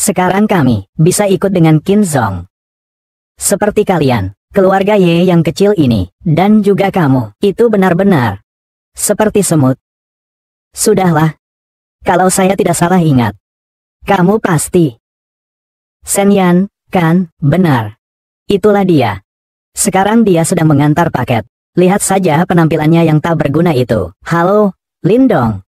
Sekarang kami bisa ikut dengan Qin Zong. Seperti kalian, keluarga Ye yang kecil ini, dan juga kamu, itu benar-benar seperti semut. Sudahlah. Kalau saya tidak salah ingat, kamu pasti Sen Yan, kan? Benar. Itulah dia. Sekarang dia sedang mengantar paket. Lihat saja penampilannya yang tak berguna itu. Halo, Lindong.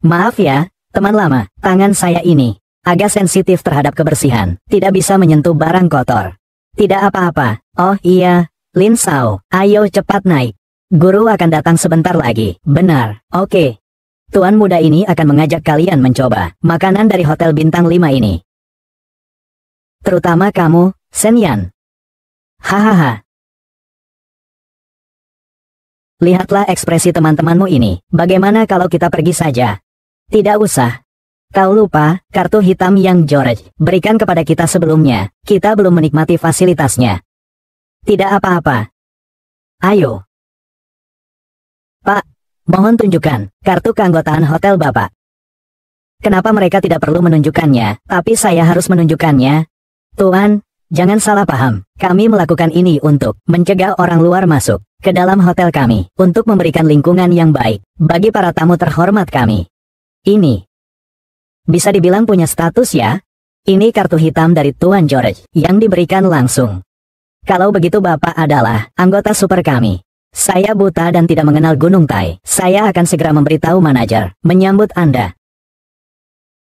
Maaf ya, teman lama, tangan saya ini agak sensitif terhadap kebersihan, tidak bisa menyentuh barang kotor. Tidak apa-apa. Oh iya, Lin Sao, ayo cepat naik. Guru akan datang sebentar lagi. Benar, oke. Tuan muda ini akan mengajak kalian mencoba makanan dari Hotel Bintang 5 ini. Terutama kamu, Sen Yan. Hahaha. Lihatlah ekspresi teman-temanmu ini. Bagaimana kalau kita pergi saja? Tidak usah. Kau lupa, kartu hitam yang George berikan kepada kita sebelumnya. Kita belum menikmati fasilitasnya. Tidak apa-apa. Ayo. Pak, mohon tunjukkan kartu keanggotaan hotel Bapak. Kenapa mereka tidak perlu menunjukkannya, tapi saya harus menunjukkannya? Tuan, jangan salah paham. Kami melakukan ini untuk mencegah orang luar masuk ke dalam hotel kami, untuk memberikan lingkungan yang baik bagi para tamu terhormat kami. Ini bisa dibilang punya status ya. Ini kartu hitam dari Tuan George yang diberikan langsung. Kalau begitu Bapak adalah anggota super kami. Saya buta dan tidak mengenal Gunung Tai. Saya akan segera memberitahu manajer menyambut Anda.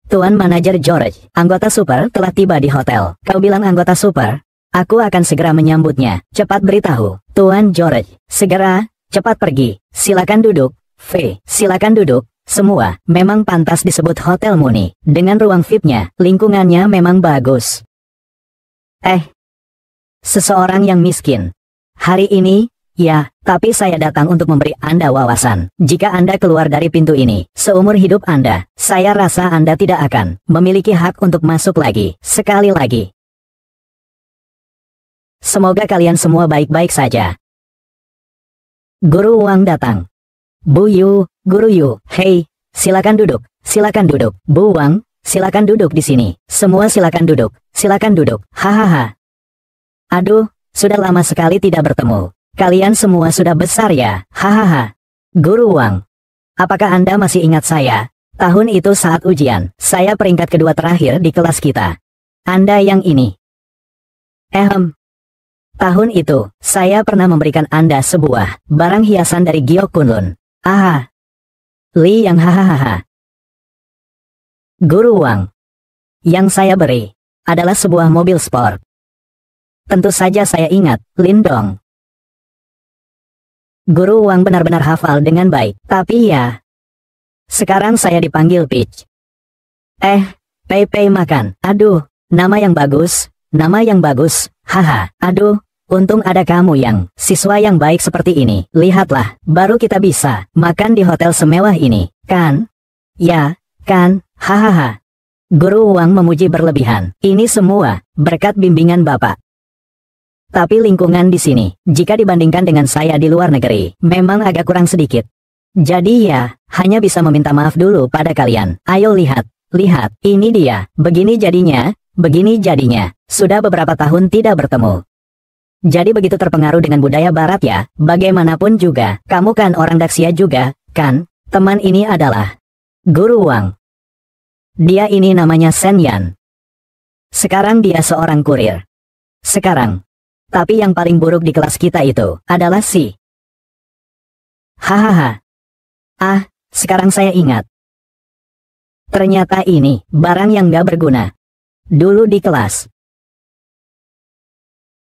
Tuan Manajer George, anggota super telah tiba di hotel. Kau bilang anggota super? Aku akan segera menyambutnya. Cepat beritahu, Tuan George. Segera, cepat pergi. Silakan duduk. Silakan duduk. Semua memang pantas disebut Hotel Muni. Dengan ruang VIP-nya, lingkungannya memang bagus. Seseorang yang miskin. Hari ini, ya, tapi saya datang untuk memberi Anda wawasan. Jika Anda keluar dari pintu ini, seumur hidup Anda, saya rasa Anda tidak akan memiliki hak untuk masuk lagi. Sekali lagi. Semoga kalian semua baik-baik saja. Guru Wang datang. Bu Yu, Guru Yu, hei, silakan duduk, silakan duduk. Bu Wang, silakan duduk di sini. Semua silakan duduk, silakan duduk. Hahaha. Aduh, sudah lama sekali tidak bertemu. Kalian semua sudah besar ya, hahaha. Guru Wang, apakah Anda masih ingat saya? Tahun itu saat ujian, saya peringkat kedua terakhir di kelas kita. Anda yang ini. Tahun itu, saya pernah memberikan Anda sebuah barang hiasan dari Giok Kunlun. Aha. Li yang hahaha. Guru Wang. Yang saya beri adalah sebuah mobil sport. Tentu saja saya ingat, Lindong. Guru Wang benar-benar hafal dengan baik, tapi ya. Sekarang saya dipanggil Peach. Pei makan. Aduh, nama yang bagus, haha. Aduh. Untung ada kamu yang siswa yang baik seperti ini. Lihatlah, baru kita bisa makan di hotel semewah ini, kan? Ya, kan? Hahaha. Guru Wang memuji berlebihan. Ini semua berkat bimbingan Bapak. Tapi lingkungan di sini, jika dibandingkan dengan saya di luar negeri, memang agak kurang sedikit. Jadi ya, hanya bisa meminta maaf dulu pada kalian. Ayo lihat, ini dia. Begini jadinya. Sudah beberapa tahun tidak bertemu. Jadi begitu terpengaruh dengan budaya barat ya, bagaimanapun juga, kamu kan orang Daxia juga, kan? Teman ini adalah Guru Wang. Dia ini namanya Sen Yan. Sekarang dia seorang kurir. Sekarang. Tapi yang paling buruk di kelas kita itu adalah si. Hahaha. Sekarang saya ingat. Ternyata ini barang yang gak berguna. Dulu di kelas.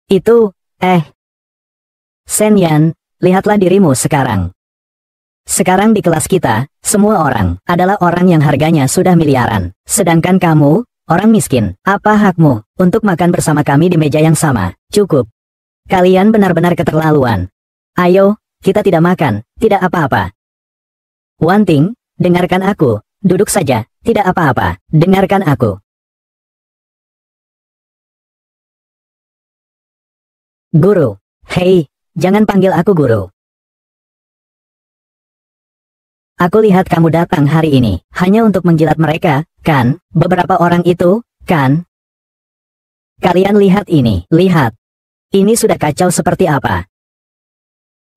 Itu, Sen Yan, lihatlah dirimu sekarang. Sekarang di kelas kita, semua orang adalah orang yang harganya sudah miliaran. Sedangkan kamu, orang miskin, apa hakmu untuk makan bersama kami di meja yang sama? Cukup. Kalian benar-benar keterlaluan. Ayo, kita tidak makan, tidak apa-apa. One thing, dengarkan aku, duduk saja, tidak apa-apa, dengarkan aku. Guru, hei, jangan panggil aku guru. Aku lihat kamu datang hari ini, hanya untuk menjilat mereka, kan? Beberapa orang itu, kan? Kalian lihat ini, lihat. Ini sudah kacau seperti apa?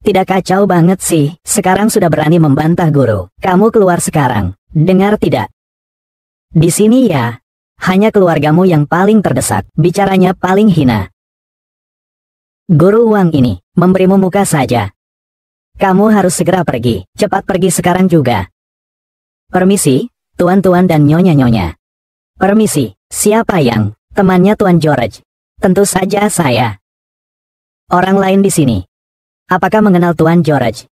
Tidak kacau banget sih, sekarang sudah berani membantah guru. Kamu keluar sekarang, dengar tidak? Di sini ya, hanya keluargamu yang paling terdesak, bicaranya paling hina. Guru Wang ini, memberimu muka saja. Kamu harus segera pergi, cepat pergi sekarang juga. Permisi, tuan-tuan dan nyonya-nyonya. Permisi, siapa yang, temannya Tuan George? Tentu saja saya. Orang lain di sini. Apakah mengenal Tuan George?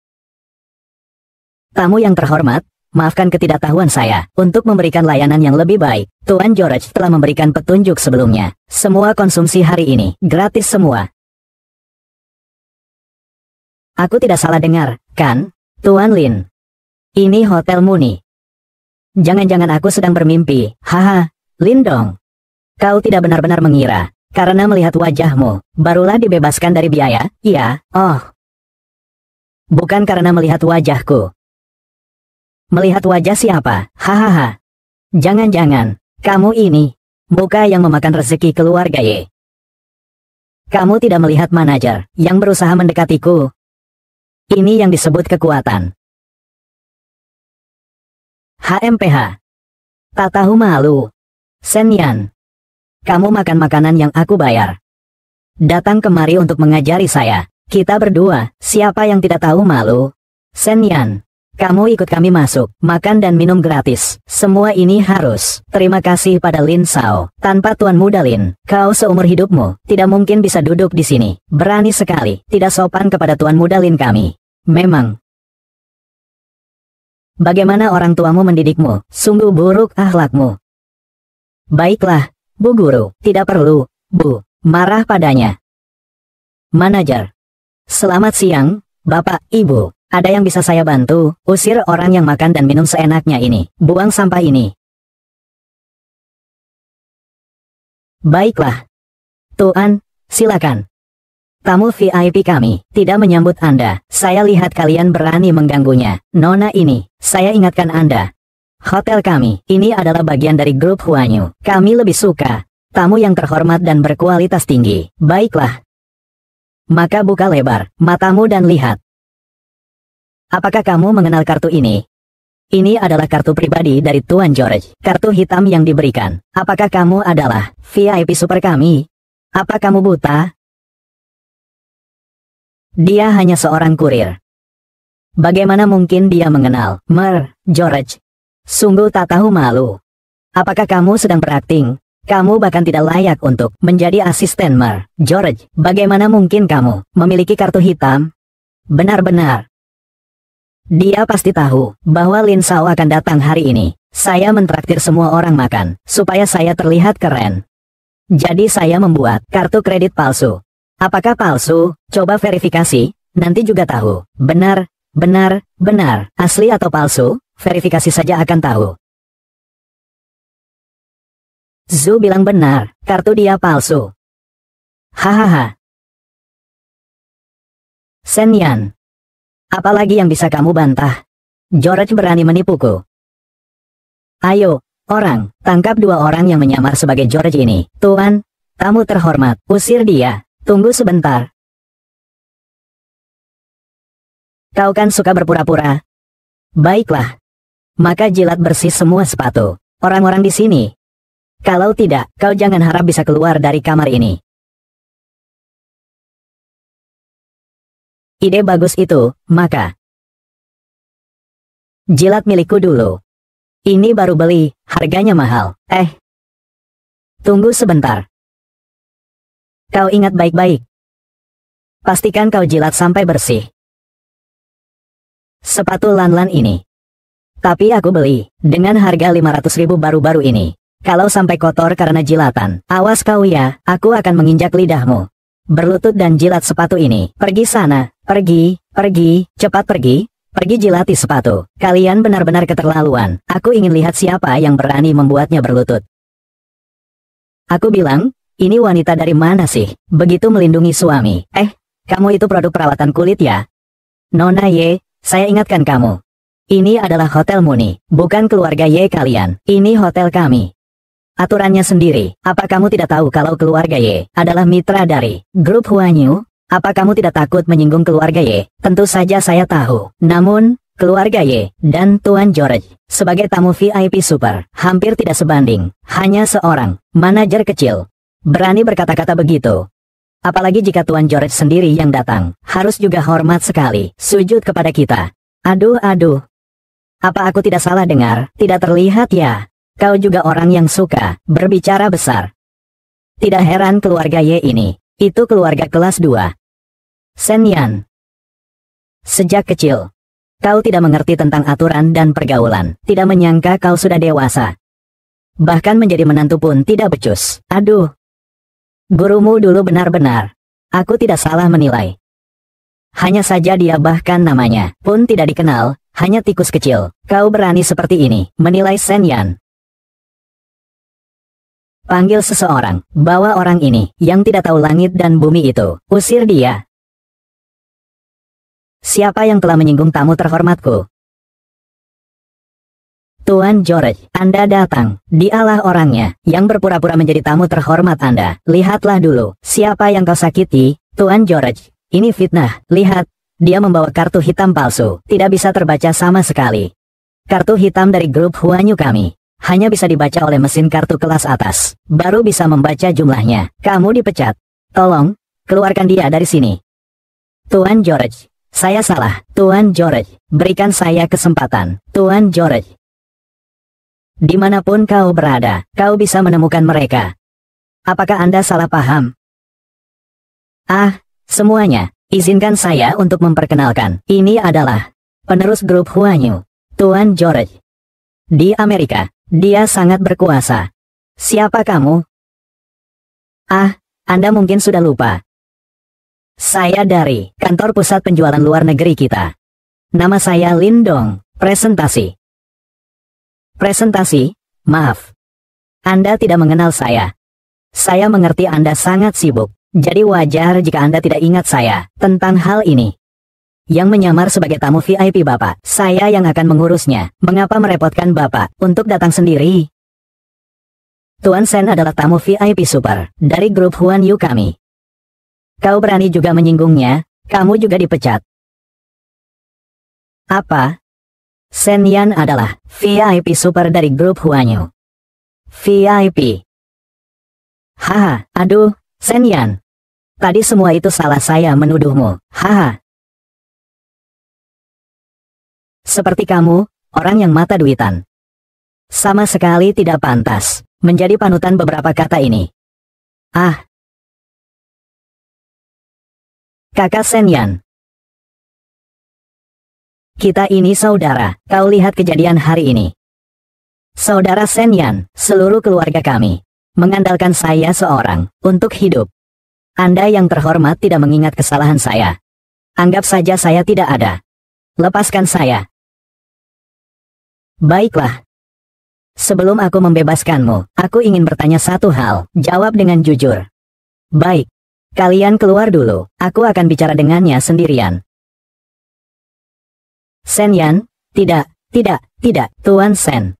Tamu yang terhormat, maafkan ketidaktahuan saya. Untuk memberikan layanan yang lebih baik, Tuan George telah memberikan petunjuk sebelumnya. Semua konsumsi hari ini, gratis semua. Aku tidak salah dengar, kan, Tuan Lin? Ini hotelmu nih. Jangan-jangan aku sedang bermimpi, haha, Lin dong. Kau tidak benar-benar mengira, karena melihat wajahmu, barulah dibebaskan dari biaya, iya, oh. Bukan karena melihat wajahku. Melihat wajah siapa, hahaha. Jangan-jangan, kamu ini, muka yang memakan rezeki keluarga ye. Kamu tidak melihat manajer, yang berusaha mendekatiku. Ini yang disebut kekuatan. HMPH. Tak tahu malu. Senyan. Kamu makan makanan yang aku bayar. Datang kemari untuk mengajari saya. Kita berdua, siapa yang tidak tahu malu? Senyan. Kamu ikut kami masuk, makan dan minum gratis. Semua ini harus. Terima kasih pada Lin Sao. Tanpa Tuan Muda Lin, kau seumur hidupmu tidak mungkin bisa duduk di sini. Berani sekali, tidak sopan kepada Tuan Muda Lin kami. Memang. Bagaimana orang tuamu mendidikmu? Sungguh buruk akhlakmu. Baiklah, Bu Guru, tidak perlu, Bu, marah padanya. Manajer. Selamat siang, Bapak, Ibu. Ada yang bisa saya bantu? Usir orang yang makan dan minum seenaknya ini. Buang sampah ini. Baiklah. Tuan, silakan. Tamu VIP kami tidak menyambut Anda. Saya lihat kalian berani mengganggunya. Nona ini, saya ingatkan Anda. Hotel kami, ini adalah bagian dari grup Huanyu. Kami lebih suka tamu yang terhormat dan berkualitas tinggi. Baiklah. Maka buka lebar matamu dan lihat. Apakah kamu mengenal kartu ini? Ini adalah kartu pribadi dari Tuan George. Kartu hitam yang diberikan. Apakah kamu adalah VIP super kami? Apa kamu buta? Dia hanya seorang kurir. Bagaimana mungkin dia mengenal George? Sungguh tak tahu malu. Apakah kamu sedang berakting? Kamu bahkan tidak layak untuk menjadi asisten George. Bagaimana mungkin kamu memiliki kartu hitam? Benar-benar. Dia pasti tahu bahwa Lin Sao akan datang hari ini. Saya mentraktir semua orang makan, supaya saya terlihat keren. Jadi saya membuat kartu kredit palsu. Apakah palsu? Coba verifikasi, nanti juga tahu. Benar, asli atau palsu, verifikasi saja akan tahu. Zhu bilang benar, kartu dia palsu. Hahaha. Senyan. Apalagi yang bisa kamu bantah? George berani menipuku. Ayo, orang, tangkap dua orang yang menyamar sebagai George ini. Tuan, tamu terhormat, usir dia. Tunggu sebentar. Kau kan suka berpura-pura? Baiklah. Maka jilat bersih semua sepatu orang-orang di sini. Kalau tidak, kau jangan harap bisa keluar dari kamar ini. Ide bagus itu, maka. Jilat milikku dulu. Ini baru beli, harganya mahal. Tunggu sebentar. Kau ingat baik-baik. Pastikan kau jilat sampai bersih. Sepatu Lan-Lan ini. Tapi aku beli, dengan harga 500.000 baru-baru ini. Kalau sampai kotor karena jilatan, awas kau ya, aku akan menginjak lidahmu. Berlutut dan jilat sepatu ini. Pergi sana, pergi, cepat pergi jilati sepatu. Kalian benar-benar keterlaluan. Aku ingin lihat siapa yang berani membuatnya berlutut. Aku bilang, ini wanita dari mana sih? Begitu melindungi suami. Kamu itu produk perawatan kulit ya? Nona Ye, saya ingatkan kamu. Ini adalah hotel Muni, bukan keluarga Ye kalian. Ini hotel kami. Aturannya sendiri. Apa kamu tidak tahu kalau keluarga Ye adalah mitra dari grup Huanyu? Apa kamu tidak takut menyinggung keluarga Ye? Tentu saja saya tahu. Namun, keluarga Ye dan Tuan George sebagai tamu VIP super hampir tidak sebanding. Hanya seorang manajer kecil berani berkata-kata begitu. Apalagi jika Tuan George sendiri yang datang, harus juga hormat sekali, sujud kepada kita. Aduh. Apa aku tidak salah dengar? Tidak terlihat ya? Kau juga orang yang suka berbicara besar. Tidak heran keluarga Ye ini, itu keluarga kelas 2. Sen Yan. Sejak kecil, kau tidak mengerti tentang aturan dan pergaulan, tidak menyangka kau sudah dewasa. Bahkan menjadi menantu pun tidak becus. Aduh. Gurumu dulu benar-benar. Aku tidak salah menilai. Hanya saja dia bahkan namanya pun tidak dikenal, hanya tikus kecil. Kau berani seperti ini, menilai Sen Yan. Panggil seseorang, bawa orang ini, yang tidak tahu langit dan bumi itu, usir dia. Siapa yang telah menyinggung tamu terhormatku? Tuan George, Anda datang. Dialah orangnya, yang berpura-pura menjadi tamu terhormat Anda. Lihatlah dulu, siapa yang kau sakiti, Tuan George. Ini fitnah, lihat, dia membawa kartu hitam palsu, tidak bisa terbaca sama sekali. Kartu hitam dari grup Huanyu kami, hanya bisa dibaca oleh mesin kartu kelas atas, baru bisa membaca jumlahnya. Kamu dipecat. Tolong, keluarkan dia dari sini. Tuan George, saya salah. Tuan George, berikan saya kesempatan. Tuan George. Dimanapun kau berada, kau bisa menemukan mereka. Apakah Anda salah paham? Semuanya, izinkan saya untuk memperkenalkan. Ini adalah penerus grup Huanyu, Tuan George. Di Amerika, dia sangat berkuasa. Siapa kamu? Anda mungkin sudah lupa. Saya dari kantor pusat penjualan luar negeri kita. Nama saya Lindong. Presentasi. Presentasi? Maaf. Anda tidak mengenal saya. Saya mengerti Anda sangat sibuk. Jadi wajar jika Anda tidak ingat saya tentang hal ini. Yang menyamar sebagai tamu VIP Bapak, saya yang akan mengurusnya. Mengapa merepotkan Bapak untuk datang sendiri? Tuan Sen adalah tamu VIP super dari grup Huanyu kami. Kau berani juga menyinggungnya, kamu juga dipecat. Apa? Sen Yan adalah VIP super dari grup Huanyu. VIP. Haha, aduh, Sen Yan. Tadi semua itu salah saya menuduhmu. Haha. Seperti kamu, orang yang mata duitan. Sama sekali tidak pantas menjadi panutan beberapa kata ini. Kakak Sen Yan. Kita ini saudara, kau lihat kejadian hari ini. Saudara Sen Yan, seluruh keluarga kami mengandalkan saya seorang untuk hidup. Anda yang terhormat tidak mengingat kesalahan saya. Anggap saja saya tidak ada. Lepaskan saya. Baiklah. Sebelum aku membebaskanmu, aku ingin bertanya satu hal. Jawab dengan jujur. Baik. Kalian keluar dulu. Aku akan bicara dengannya sendirian. Sen Yan, tidak, Tuan Sen.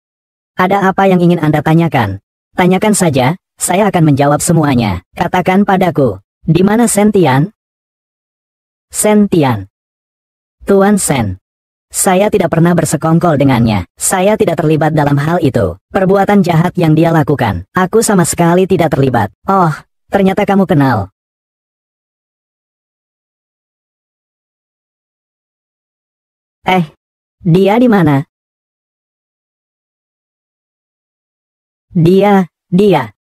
Ada apa yang ingin Anda tanyakan? Tanyakan saja, saya akan menjawab semuanya. Katakan padaku, di mana Sen Tian? Sen Tian. Tuan Sen. Saya tidak pernah bersekongkol dengannya. Saya tidak terlibat dalam hal itu. Perbuatan jahat yang dia lakukan, aku sama sekali tidak terlibat. Oh, ternyata kamu kenal. Dia di mana? Dia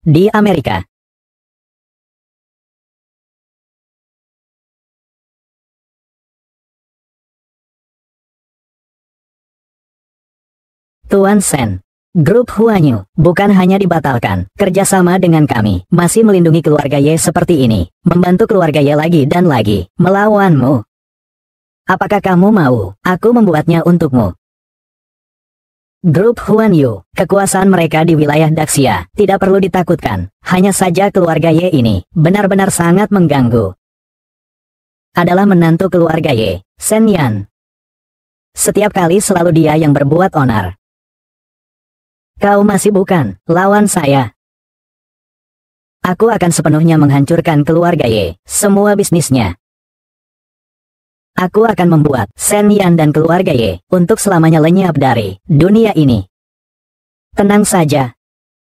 di Amerika. Tuan Sen, grup Huanyu bukan hanya dibatalkan, kerjasama dengan kami masih melindungi keluarga Ye seperti ini, membantu keluarga Ye lagi dan lagi, melawanmu. Apakah kamu mau aku membuatnya untukmu? Grup Huanyu, kekuasaan mereka di wilayah Daxia tidak perlu ditakutkan, hanya saja keluarga Ye ini benar-benar sangat mengganggu. Adalah menantu keluarga Ye, Sen Yan. Setiap kali selalu dia yang berbuat onar. Kau masih bukan lawan saya. Aku akan sepenuhnya menghancurkan keluarga Ye, semua bisnisnya. Aku akan membuat Shen Yan dan keluarga Ye untuk selamanya lenyap dari dunia ini. Tenang saja.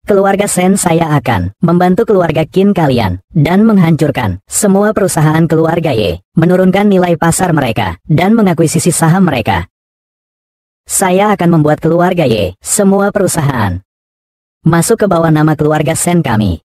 Keluarga Shen saya akan membantu keluarga Qin kalian dan menghancurkan semua perusahaan keluarga Ye, menurunkan nilai pasar mereka dan mengakuisisi saham mereka. Saya akan membuat keluarga Ye semua perusahaan masuk ke bawah nama keluarga Shen kami.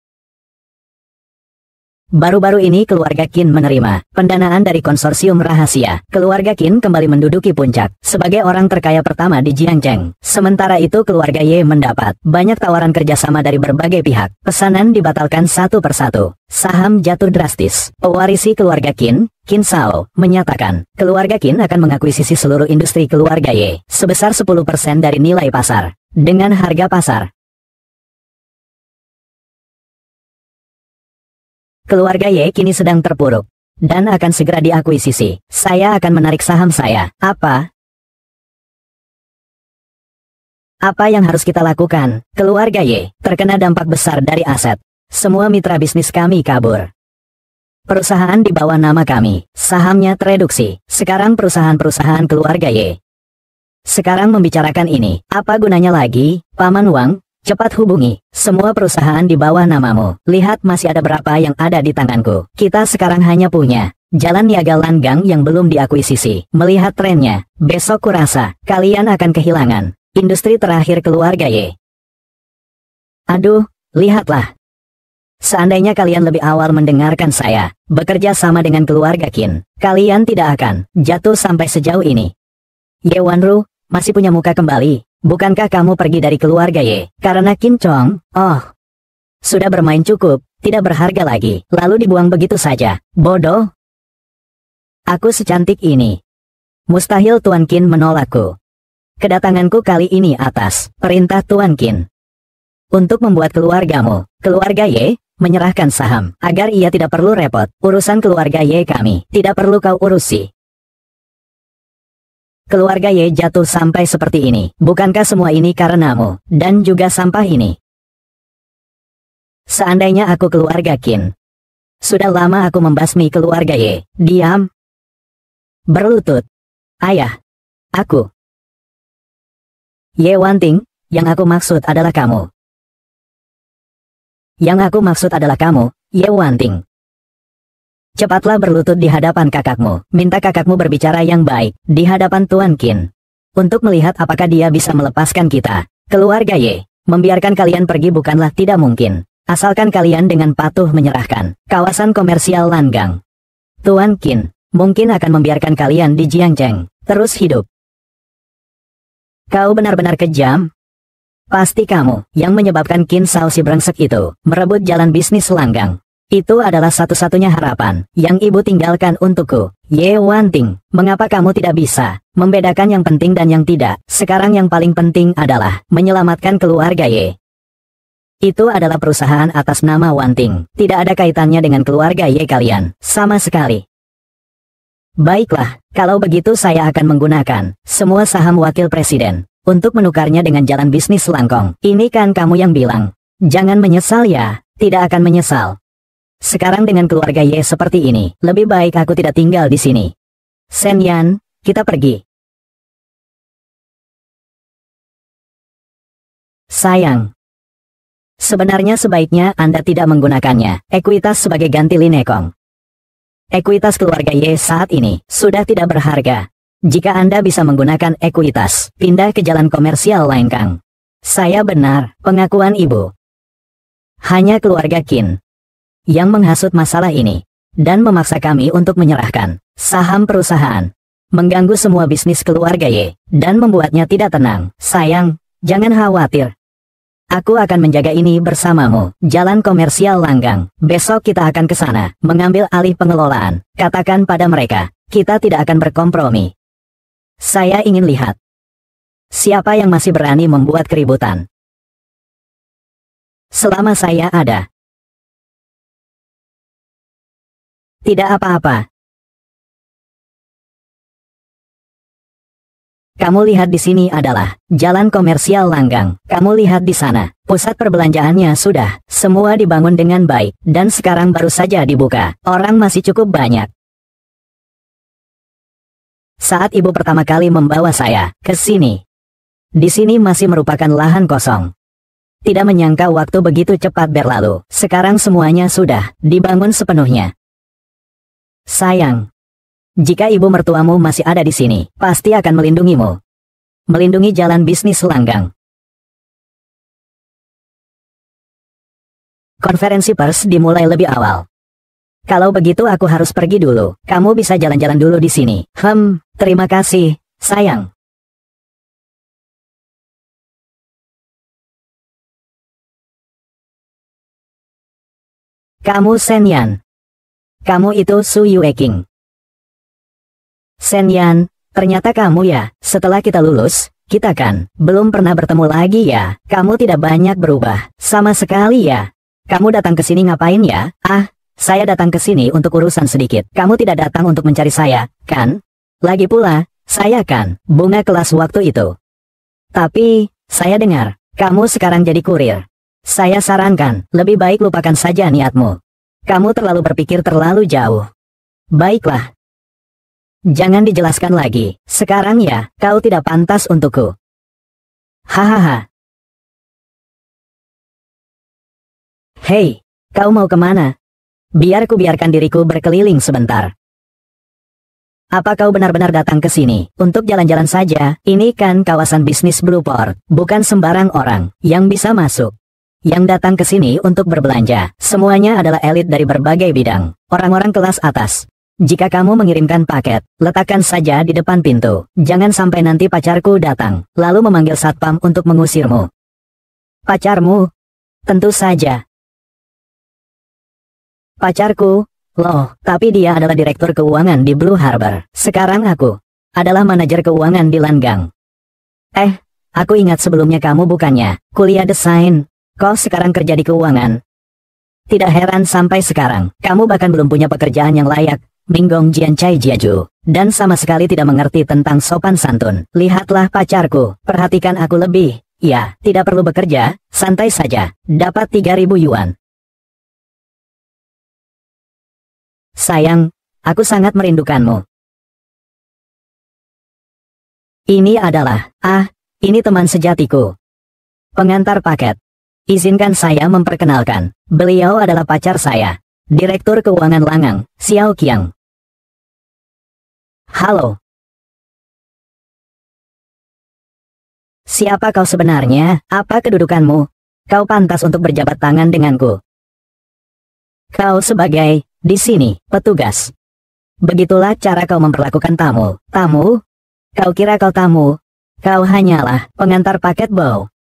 Baru-baru ini keluarga Qin menerima pendanaan dari konsorsium rahasia. Keluarga Qin kembali menduduki puncak sebagai orang terkaya pertama di Jiangcheng. Sementara itu keluarga Ye mendapat banyak tawaran kerjasama dari berbagai pihak. Pesanan dibatalkan satu persatu. Saham jatuh drastis. Pewarisi keluarga Qin, Qin Shao, menyatakan keluarga Qin akan mengakuisisi seluruh industri keluarga Ye sebesar 10% dari nilai pasar dengan harga pasar. Keluarga Ye kini sedang terpuruk dan akan segera diakuisisi. Saya akan menarik saham saya. Apa yang harus kita lakukan? Keluarga Ye terkena dampak besar dari aset. Semua mitra bisnis kami kabur. Perusahaan di bawah nama kami, sahamnya tereduksi. Sekarang perusahaan-perusahaan keluarga Ye sekarang membicarakan ini. Apa gunanya lagi, Paman Wang? Cepat hubungi semua perusahaan di bawah namamu. Lihat masih ada berapa yang ada di tanganku. Kita sekarang hanya punya jalan niaga Langang yang belum diakuisisi. Melihat trennya, besok kurasa kalian akan kehilangan industri terakhir keluarga Ye. Aduh, lihatlah. Seandainya kalian lebih awal mendengarkan saya bekerja sama dengan keluarga Qin, kalian tidak akan jatuh sampai sejauh ini. Ye Wanru masih punya muka kembali. Bukankah kamu pergi dari keluarga Ye karena Qin Chong? Oh, sudah bermain cukup, tidak berharga lagi, lalu dibuang begitu saja. Bodoh. Aku secantik ini. Mustahil Tuan Qin menolakku. Kedatanganku kali ini atas perintah Tuan Qin. Untuk membuat keluargamu, keluarga Ye, menyerahkan saham, agar ia tidak perlu repot. Urusan keluarga Ye kami, tidak perlu kau urusi. Keluarga Ye jatuh sampai seperti ini. Bukankah semua ini karenamu, dan juga sampah ini? Seandainya aku keluarga Qin, sudah lama aku membasmi keluarga Ye. Diam. Berlutut. Ayah. Aku. Ye Wanting, yang aku maksud adalah kamu. Yang aku maksud adalah kamu, Ye Wanting. Cepatlah berlutut di hadapan kakakmu. Minta kakakmu berbicara yang baik di hadapan Tuan Qin untuk melihat apakah dia bisa melepaskan kita. Keluarga Ye, membiarkan kalian pergi bukanlah tidak mungkin, asalkan kalian dengan patuh menyerahkan kawasan komersial Langang. Tuan Qin mungkin akan membiarkan kalian di Jiangcheng terus hidup. Kau benar-benar kejam. Pasti kamu yang menyebabkan Qin Shao si brengsek itu merebut jalan bisnis Langang. Itu adalah satu-satunya harapan yang ibu tinggalkan untukku. Ye Wanting, mengapa kamu tidak bisa membedakan yang penting dan yang tidak? Sekarang yang paling penting adalah menyelamatkan keluarga Ye. Itu adalah perusahaan atas nama Wanting. Tidak ada kaitannya dengan keluarga Ye kalian, sama sekali. Baiklah, kalau begitu saya akan menggunakan semua saham wakil presiden untuk menukarnya dengan jalan bisnis Langkong. Ini kan kamu yang bilang. Jangan menyesal ya, tidak akan menyesal. Sekarang dengan keluarga Ye seperti ini, lebih baik aku tidak tinggal di sini. Shen Yan, kita pergi. Sayang. Sebenarnya sebaiknya Anda tidak menggunakannya, ekuitas sebagai ganti Lin Ekong. Ekuitas keluarga Ye saat ini sudah tidak berharga. Jika Anda bisa menggunakan ekuitas, pindah ke jalan komersial Langkang. Saya benar, pengakuan ibu. Hanya keluarga Qin yang menghasut masalah ini dan memaksa kami untuk menyerahkan saham perusahaan, mengganggu semua bisnis keluarga Ye dan membuatnya tidak tenang. Sayang, jangan khawatir. Aku akan menjaga ini bersamamu. Jalan komersial Langgang. Besok kita akan ke sana, mengambil alih pengelolaan. Katakan pada mereka, kita tidak akan berkompromi. Saya ingin lihat siapa yang masih berani membuat keributan. Selama saya ada. Tidak apa-apa. Kamu lihat di sini adalah jalan komersial Langgang. Kamu lihat di sana, pusat perbelanjaannya sudah semua dibangun dengan baik, dan sekarang baru saja dibuka. Orang masih cukup banyak. Saat ibu pertama kali membawa saya ke sini, di sini masih merupakan lahan kosong. Tidak menyangka waktu begitu cepat berlalu. Sekarang semuanya sudah dibangun sepenuhnya. Sayang, jika ibu mertuamu masih ada di sini, pasti akan melindungimu. Melindungi jalan bisnis Langgang. Konferensi pers dimulai lebih awal. Kalau begitu aku harus pergi dulu. Kamu bisa jalan-jalan dulu di sini. Terima kasih, sayang. Kamu Shen Yan. Kamu itu Su Yueking. Shen Yan, ternyata kamu ya. Setelah kita lulus, kita kan belum pernah bertemu lagi ya. Kamu tidak banyak berubah sama sekali ya. Kamu datang ke sini ngapain ya? Saya datang ke sini untuk urusan sedikit. Kamu tidak datang untuk mencari saya, kan? Lagi pula, saya kan bunga kelas waktu itu. Tapi, saya dengar, kamu sekarang jadi kurir. Saya sarankan, lebih baik lupakan saja niatmu. Kamu terlalu berpikir terlalu jauh. Baiklah. Jangan dijelaskan lagi. Sekarang ya, kau tidak pantas untukku. Hahaha. Hei, kau mau kemana? Biar ku biarkan diriku berkeliling sebentar. Apa kau benar-benar datang ke sini untuk jalan-jalan saja? Ini kan kawasan bisnis Blueport, bukan sembarang orang yang bisa masuk. Yang datang ke sini untuk berbelanja, semuanya adalah elit dari berbagai bidang, orang-orang kelas atas. Jika kamu mengirimkan paket, letakkan saja di depan pintu. Jangan sampai nanti pacarku datang, lalu memanggil satpam untuk mengusirmu. Pacarmu? Tentu saja. Pacarku? Loh, tapi dia adalah direktur keuangan di Blue Harbor. Sekarang aku adalah manajer keuangan di Langgang. Aku ingat sebelumnya kamu bukannya kuliah desain. Kau sekarang kerja di keuangan. Tidak heran sampai sekarang, kamu bahkan belum punya pekerjaan yang layak, Minggong Jian Chai Jiaju, dan sama sekali tidak mengerti tentang sopan santun. Lihatlah pacarku, perhatikan aku lebih. Ya, tidak perlu bekerja, santai saja, dapat 3.000 yuan. Sayang, aku sangat merindukanmu. Ini adalah, ini teman sejatiku. Pengantar paket. Izinkan saya memperkenalkan, beliau adalah pacar saya, Direktur Keuangan Langang, Xiao Qiang. Halo. Siapa kau sebenarnya? Apa kedudukanmu? Kau pantas untuk berjabat tangan denganku. Kau sebagai, di sini, petugas. Begitulah cara kau memperlakukan tamu. Tamu? Kau kira kau tamu? Kau hanyalah pengantar paket bow.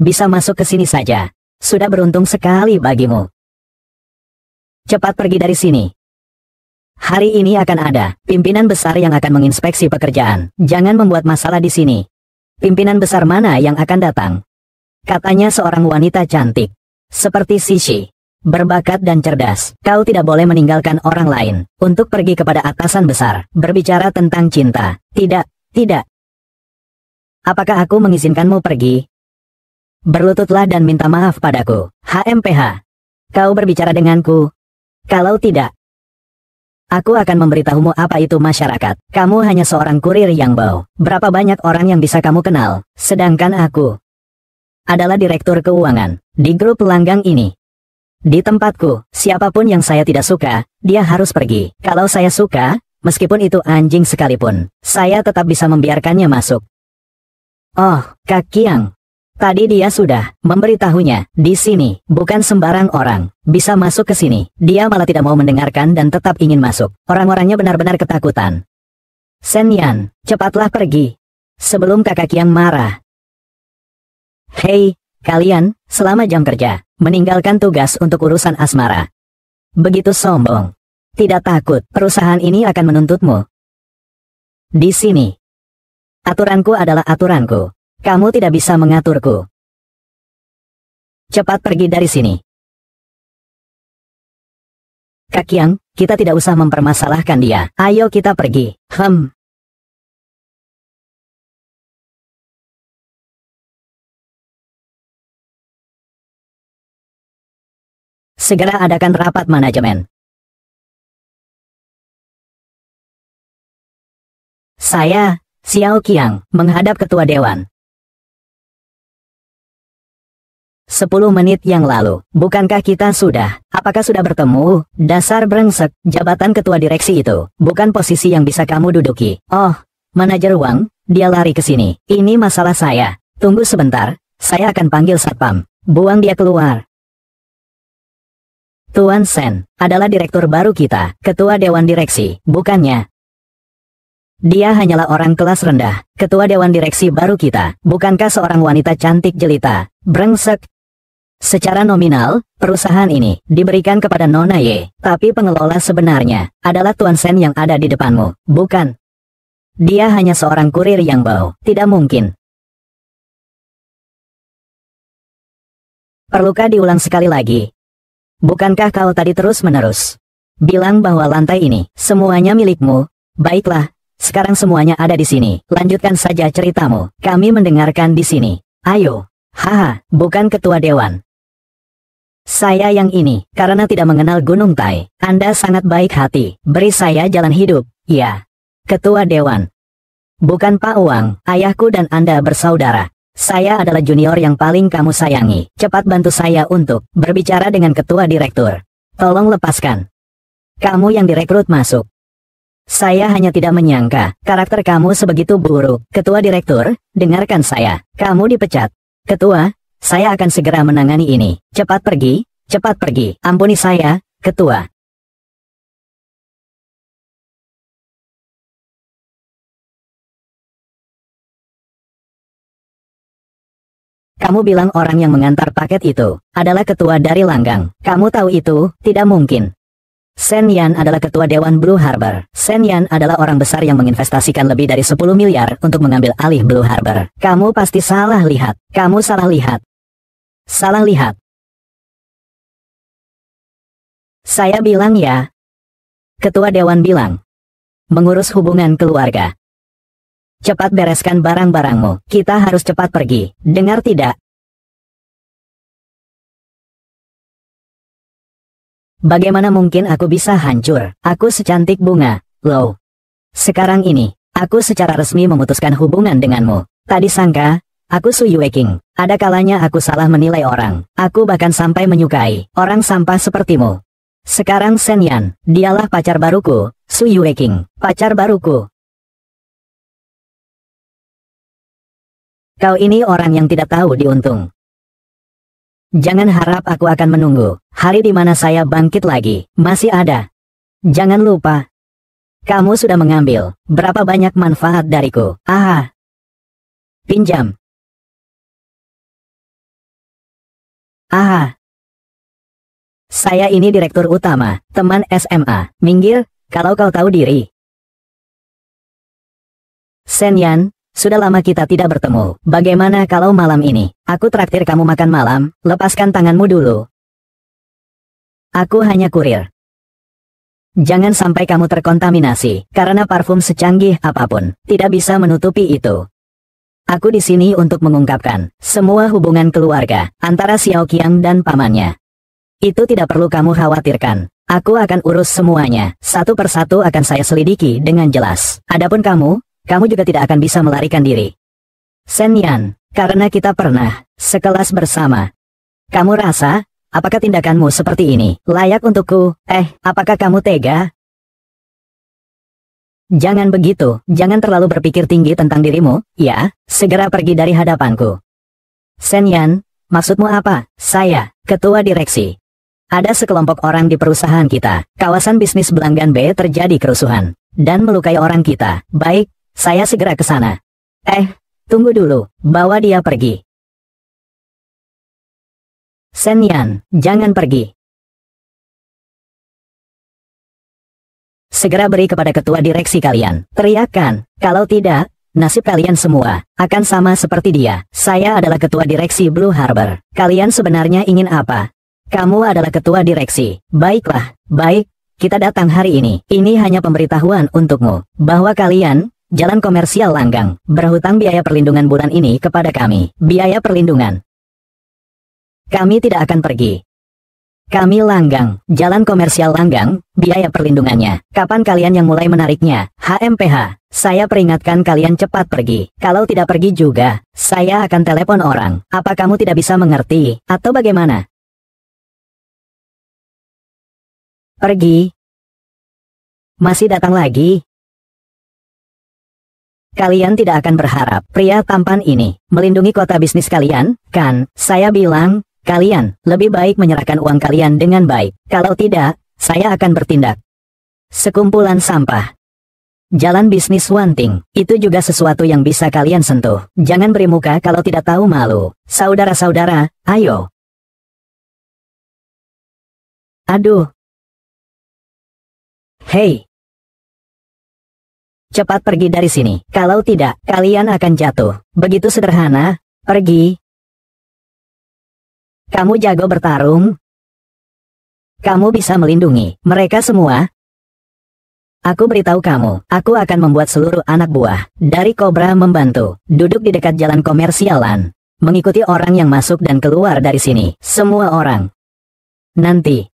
Bisa masuk ke sini saja. Sudah beruntung sekali bagimu. Cepat pergi dari sini. Hari ini akan ada pimpinan besar yang akan menginspeksi pekerjaan. Jangan membuat masalah di sini. Pimpinan besar mana yang akan datang? Katanya seorang wanita cantik. Seperti Sishi. Berbakat dan cerdas. Kau tidak boleh meninggalkan orang lain untuk pergi kepada atasan besar. Berbicara tentang cinta. Tidak, tidak. Apakah aku mengizinkanmu pergi? Berlututlah dan minta maaf padaku. HMPH. Kau berbicara denganku. Kalau tidak, aku akan memberitahumu apa itu masyarakat. Kamu hanya seorang kurir yang bau. Berapa banyak orang yang bisa kamu kenal? Sedangkan aku adalah direktur keuangan di grup Langgang ini. Di tempatku, siapapun yang saya tidak suka, dia harus pergi. Kalau saya suka, meskipun itu anjing sekalipun, saya tetap bisa membiarkannya masuk. Oh, Kak Qiang. Tadi dia sudah memberitahunya, di sini, bukan sembarang orang bisa masuk ke sini. Dia malah tidak mau mendengarkan dan tetap ingin masuk. Orang-orangnya benar-benar ketakutan. Shen Yan, cepatlah pergi, sebelum Kakak Qiang marah. Hei, kalian, selama jam kerja, meninggalkan tugas untuk urusan asmara. Begitu sombong. Tidak takut, perusahaan ini akan menuntutmu. Di sini, aturanku adalah aturanku. Kamu tidak bisa mengaturku. Cepat pergi dari sini. Kak Qiang, kita tidak usah mempermasalahkan dia. Ayo kita pergi. Segera adakan rapat manajemen. Saya, Xiao Qiang, menghadap ketua dewan. 10 menit yang lalu, bukankah kita sudah? Apakah sudah bertemu? Dasar brengsek, jabatan ketua direksi itu bukan posisi yang bisa kamu duduki. Oh, manajer Wang, dia lari ke sini. Ini masalah saya. Tunggu sebentar, saya akan panggil satpam. Buang dia keluar. Tuan Shen adalah direktur baru kita, ketua dewan direksi, bukannya? Dia hanyalah orang kelas rendah, ketua dewan direksi baru kita, bukankah seorang wanita cantik jelita, brengsek? Secara nominal, perusahaan ini diberikan kepada Nona Ye, tapi pengelola sebenarnya adalah Tuan Shen yang ada di depanmu, bukan? Dia hanya seorang kurir yang bau, tidak mungkin. Perlukah diulang sekali lagi? Bukankah kau tadi terus-menerus bilang bahwa lantai ini semuanya milikmu? Baiklah, sekarang semuanya ada di sini. Lanjutkan saja ceritamu. Kami mendengarkan di sini. Ayo. Haha, bukan ketua dewan. Saya yang ini, karena tidak mengenal Gunung Tai. Anda sangat baik hati. Beri saya jalan hidup. Ya. Ketua dewan. Bukan Pak Wang, ayahku dan Anda bersaudara. Saya adalah junior yang paling kamu sayangi. Cepat bantu saya untuk berbicara dengan ketua direktur. Tolong lepaskan. Kamu yang direkrut masuk. Saya hanya tidak menyangka karakter kamu sebegitu buruk. Ketua direktur, dengarkan saya. Kamu dipecat. Ketua, saya akan segera menangani ini. Cepat pergi, cepat pergi. Ampuni saya, ketua. Kamu bilang orang yang mengantar paket itu adalah ketua dari Langgang. Kamu tahu itu tidak mungkin. Shen Yan adalah ketua Dewan Blue Harbor. Shen Yan adalah orang besar yang menginvestasikan lebih dari 10 miliar untuk mengambil alih Blue Harbor. Kamu pasti salah lihat. Kamu salah lihat. Salah lihat. Saya bilang ya. Ketua Dewan bilang. Mengurus hubungan keluarga. Cepat bereskan barang-barangmu. Kita harus cepat pergi. Dengar tidak? Bagaimana mungkin aku bisa hancur? Aku secantik bunga, loh. Sekarang ini, aku secara resmi memutuskan hubungan denganmu. Tadi sangka, aku Su Yueking. Ada kalanya aku salah menilai orang. Aku bahkan sampai menyukai orang sampah sepertimu. Sekarang Shen Yan, dialah pacar baruku, Su Yueking. Pacar baruku. Kau ini orang yang tidak tahu diuntung. Jangan harap aku akan menunggu. Hari di mana saya bangkit lagi, masih ada. Jangan lupa. Kamu sudah mengambil berapa banyak manfaat dariku. Aha. Pinjam. Aha. Saya ini direktur utama, teman SMA. Minggir, kalau kau tahu diri. Shen Yan, sudah lama kita tidak bertemu. Bagaimana kalau malam ini aku traktir kamu makan malam? Lepaskan tanganmu dulu. Aku hanya kurir. Jangan sampai kamu terkontaminasi, karena parfum secanggih apapun tidak bisa menutupi itu. Aku di sini untuk mengungkapkan semua hubungan keluarga antara Xiao Qiang dan pamannya. Itu tidak perlu kamu khawatirkan. Aku akan urus semuanya. Satu persatu akan saya selidiki dengan jelas. Adapun kamu juga tidak akan bisa melarikan diri. Shen Yan, karena kita pernah sekelas bersama. Kamu rasa, apakah tindakanmu seperti ini layak untukku? Apakah kamu tega? Jangan begitu, jangan terlalu berpikir tinggi tentang dirimu, ya, segera pergi dari hadapanku. Shen Yan, maksudmu apa? Saya, ketua direksi. Ada sekelompok orang di perusahaan kita, kawasan bisnis Belanggan B terjadi kerusuhan, dan melukai orang kita. Baik, saya segera ke sana. Tunggu dulu, bawa dia pergi. Shen Yan, jangan pergi. Segera beri kepada ketua direksi kalian. Teriakkan, kalau tidak, nasib kalian semua akan sama seperti dia. Saya adalah ketua direksi Blue Harbor. Kalian sebenarnya ingin apa? Kamu adalah ketua direksi. Baiklah, baik, kita datang hari ini. Ini hanya pemberitahuan untukmu, bahwa kalian, Jalan Komersial Langgang, berhutang biaya perlindungan bulan ini kepada kami. Biaya perlindungan. Kami tidak akan pergi. Kami langgang, jalan komersial langgang, biaya perlindungannya. Kapan kalian yang mulai menariknya? HMPH, saya peringatkan kalian cepat pergi. Kalau tidak pergi juga, saya akan telepon orang. Apa kamu tidak bisa mengerti, atau bagaimana? Pergi. Masih datang lagi? Kalian tidak akan berharap pria tampan ini melindungi kota bisnis kalian, kan? Saya bilang, kalian lebih baik menyerahkan uang kalian dengan baik. Kalau tidak, saya akan bertindak. Sekumpulan sampah. Jalan bisnis wanting, itu juga sesuatu yang bisa kalian sentuh. Jangan beri muka kalau tidak tahu malu. Saudara-saudara, ayo. Aduh. Hei. Cepat pergi dari sini. Kalau tidak, kalian akan jatuh. Begitu sederhana. Pergi. Kamu jago bertarung? Kamu bisa melindungi mereka semua? Aku beritahu kamu, aku akan membuat seluruh anak buah dari Cobra membantu, duduk di dekat jalan komersialan, mengikuti orang yang masuk dan keluar dari sini, semua orang. Nanti,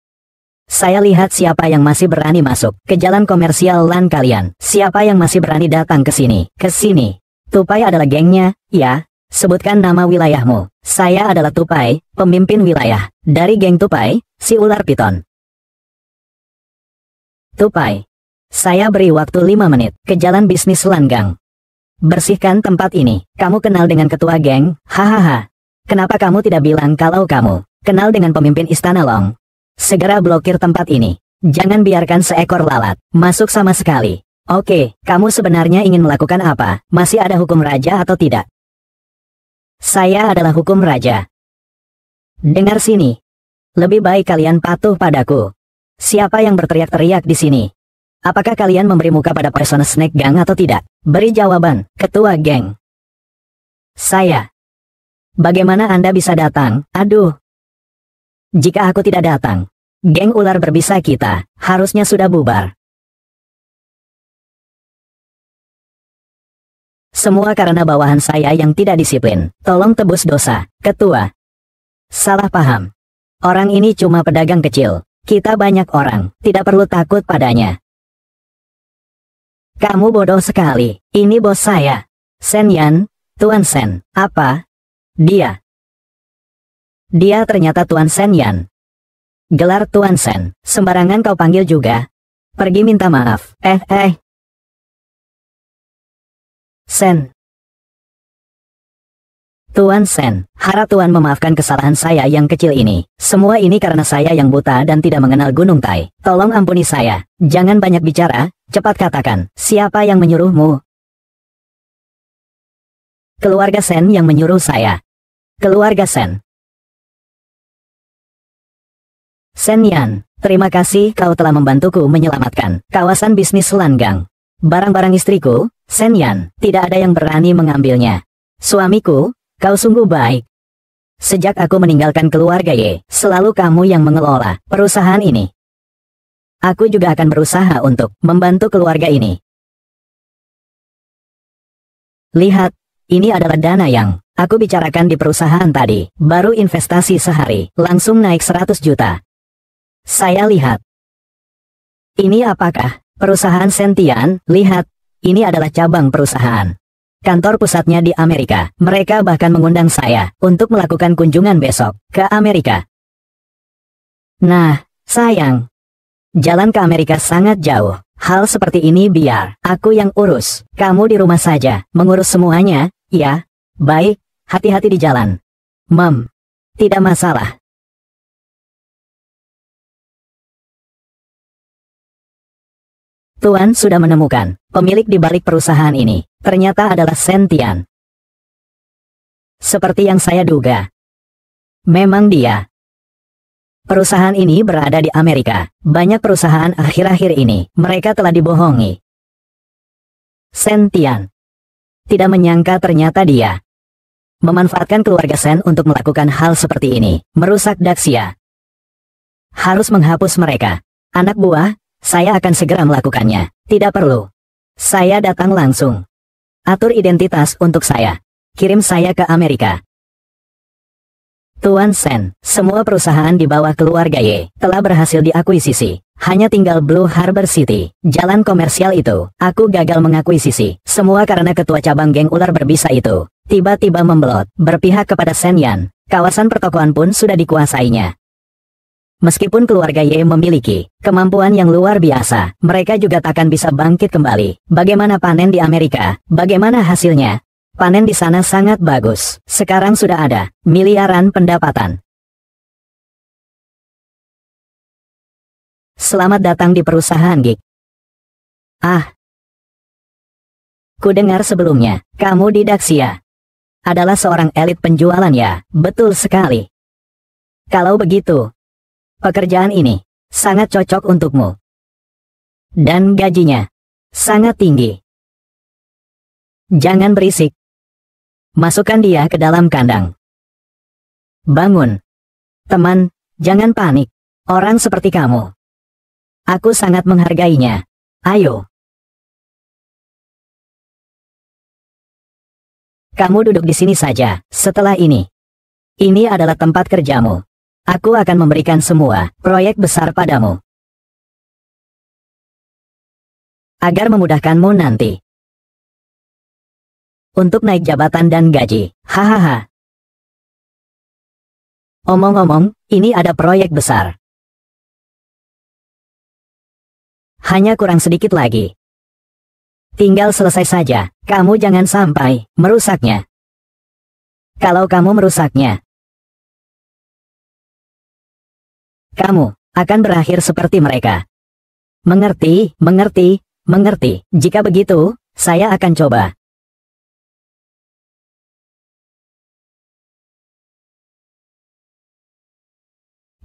saya lihat siapa yang masih berani masuk ke jalan komersialan kalian, siapa yang masih berani datang ke sini, ke sini. Tupai adalah gengnya, ya? Sebutkan nama wilayahmu. Saya adalah Tupai, pemimpin wilayah. Dari geng Tupai, si ular piton. Tupai. Saya beri waktu 5 menit, ke jalan bisnis langgang. Bersihkan tempat ini. Kamu kenal dengan ketua geng? Hahaha. Kenapa kamu tidak bilang kalau kamu kenal dengan pemimpin Istana Long? Segera blokir tempat ini. Jangan biarkan seekor lalat masuk sama sekali. Oke, kamu sebenarnya ingin melakukan apa? Masih ada hukum raja atau tidak? Saya adalah hukum raja. Dengar sini. Lebih baik kalian patuh padaku. Siapa yang berteriak-teriak di sini? Apakah kalian memberi muka pada persona Snake Gang atau tidak? Beri jawaban, ketua geng. Saya. Bagaimana Anda bisa datang? Aduh. Jika aku tidak datang, geng ular berbisa kita harusnya sudah bubar. Semua karena bawahan saya yang tidak disiplin. Tolong tebus dosa, ketua. Salah paham. Orang ini cuma pedagang kecil. Kita banyak orang, tidak perlu takut padanya. Kamu bodoh sekali. Ini bos saya. Sen Yan, Tuan Sen. Apa? Dia. Dia ternyata Tuan Sen Yan. Gelar Tuan Sen. Sembarangan kau panggil juga. Pergi minta maaf. Sen. Tuan Sen, harap Tuan memaafkan kesalahan saya yang kecil ini. Semua ini karena saya yang buta dan tidak mengenal Gunung Tai. Tolong ampuni saya. Jangan banyak bicara, cepat katakan, siapa yang menyuruhmu? Keluarga Sen yang menyuruh saya. Keluarga Sen. Sen Yan, terima kasih kau telah membantuku menyelamatkan kawasan bisnis langgang. Barang-barang istriku, Sen Yan, tidak ada yang berani mengambilnya. Suamiku, kau sungguh baik. Sejak aku meninggalkan keluarga Ye, selalu kamu yang mengelola perusahaan ini. Aku juga akan berusaha untuk membantu keluarga ini. Lihat, ini adalah dana yang aku bicarakan di perusahaan tadi. Baru investasi sehari, langsung naik 100 juta. Saya lihat. Ini apakah perusahaan Sentian? Lihat, ini adalah cabang perusahaan. Kantor pusatnya di Amerika. Mereka bahkan mengundang saya untuk melakukan kunjungan besok ke Amerika. Nah, sayang. Jalan ke Amerika sangat jauh. Hal seperti ini biar aku yang urus. Kamu di rumah saja, mengurus semuanya, ya? Baik, hati-hati di jalan. Tidak masalah. Tuan sudah menemukan pemilik di balik perusahaan ini. Ternyata adalah Sentian. Seperti yang saya duga. Memang dia. Perusahaan ini berada di Amerika. Banyak perusahaan akhir-akhir ini, mereka telah dibohongi. Sentian. Tidak menyangka ternyata dia memanfaatkan keluarga Sen untuk melakukan hal seperti ini. Merusak Daxia. Harus menghapus mereka. Anak buah, saya akan segera melakukannya. Tidak perlu. Saya datang langsung. Atur identitas untuk saya. Kirim saya ke Amerika. Tuan Sen, semua perusahaan di bawah keluarga Ye telah berhasil diakuisisi. Hanya tinggal Blue Harbor City, jalan komersial itu. Aku gagal mengakuisisi. Semua karena ketua cabang geng ular berbisa itu tiba-tiba membelot, berpihak kepada Sen Yan. Kawasan pertokoan pun sudah dikuasainya. Meskipun keluarga Ye memiliki kemampuan yang luar biasa, mereka juga takkan bisa bangkit kembali. Bagaimana panen di Amerika? Bagaimana hasilnya? Panen di sana sangat bagus. Sekarang sudah ada miliaran pendapatan. Selamat datang di perusahaan Geek. Ah, ku dengar sebelumnya, kamu di Daxia adalah seorang elit penjualan ya? Betul sekali. Kalau begitu, pekerjaan ini sangat cocok untukmu. Dan gajinya sangat tinggi. Jangan berisik. Masukkan dia ke dalam kandang. Bangun. Teman, jangan panik. Orang seperti kamu, aku sangat menghargainya. Ayo. Kamu duduk di sini saja. Setelah ini adalah tempat kerjamu. Aku akan memberikan semua proyek besar padamu. Agar memudahkanmu nanti. Untuk naik jabatan dan gaji. Hahaha. Omong-omong, ini ada proyek besar. Hanya kurang sedikit lagi. Tinggal selesai saja. Kamu jangan sampai merusaknya. Kalau kamu merusaknya, kamu akan berakhir seperti mereka. Mengerti, mengerti, mengerti. Jika begitu, saya akan coba.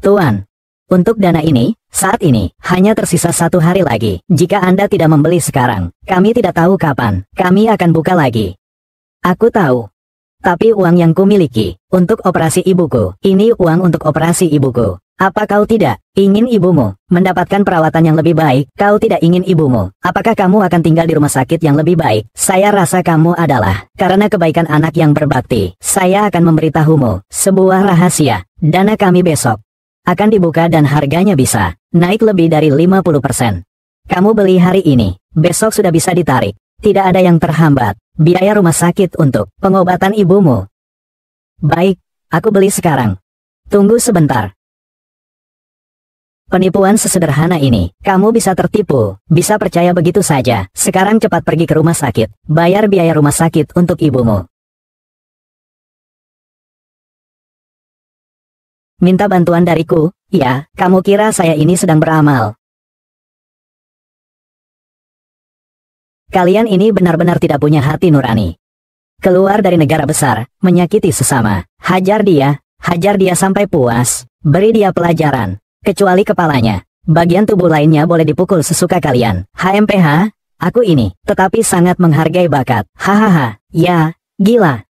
Tuan, untuk dana ini, saat ini, hanya tersisa 1 hari lagi. Jika Anda tidak membeli sekarang, kami tidak tahu kapan kami akan buka lagi. Aku tahu. Tapi uang yang kumiliki, untuk operasi ibuku, ini uang untuk operasi ibuku. Apa kau tidak ingin ibumu mendapatkan perawatan yang lebih baik? Kau tidak ingin ibumu? Apakah kamu akan tinggal di rumah sakit yang lebih baik? Saya rasa kamu adalah karena kebaikan anak yang berbakti. Saya akan memberitahumu sebuah rahasia. Dana kami besok akan dibuka dan harganya bisa naik lebih dari 50%. Kamu beli hari ini, besok sudah bisa ditarik. Tidak ada yang terhambat. Biaya rumah sakit untuk pengobatan ibumu. Baik, aku beli sekarang. Tunggu sebentar. Penipuan sesederhana ini, kamu bisa tertipu, bisa percaya begitu saja. Sekarang cepat pergi ke rumah sakit, bayar biaya rumah sakit untuk ibumu. Minta bantuan dariku? Ya, kamu kira saya ini sedang beramal? Kalian ini benar-benar tidak punya hati nurani. Keluar dari negara besar, menyakiti sesama. Hajar dia sampai puas. Beri dia pelajaran, kecuali kepalanya. Bagian tubuh lainnya boleh dipukul sesuka kalian. HMPH, aku ini, tetapi sangat menghargai bakat. Hahaha, ya, gila.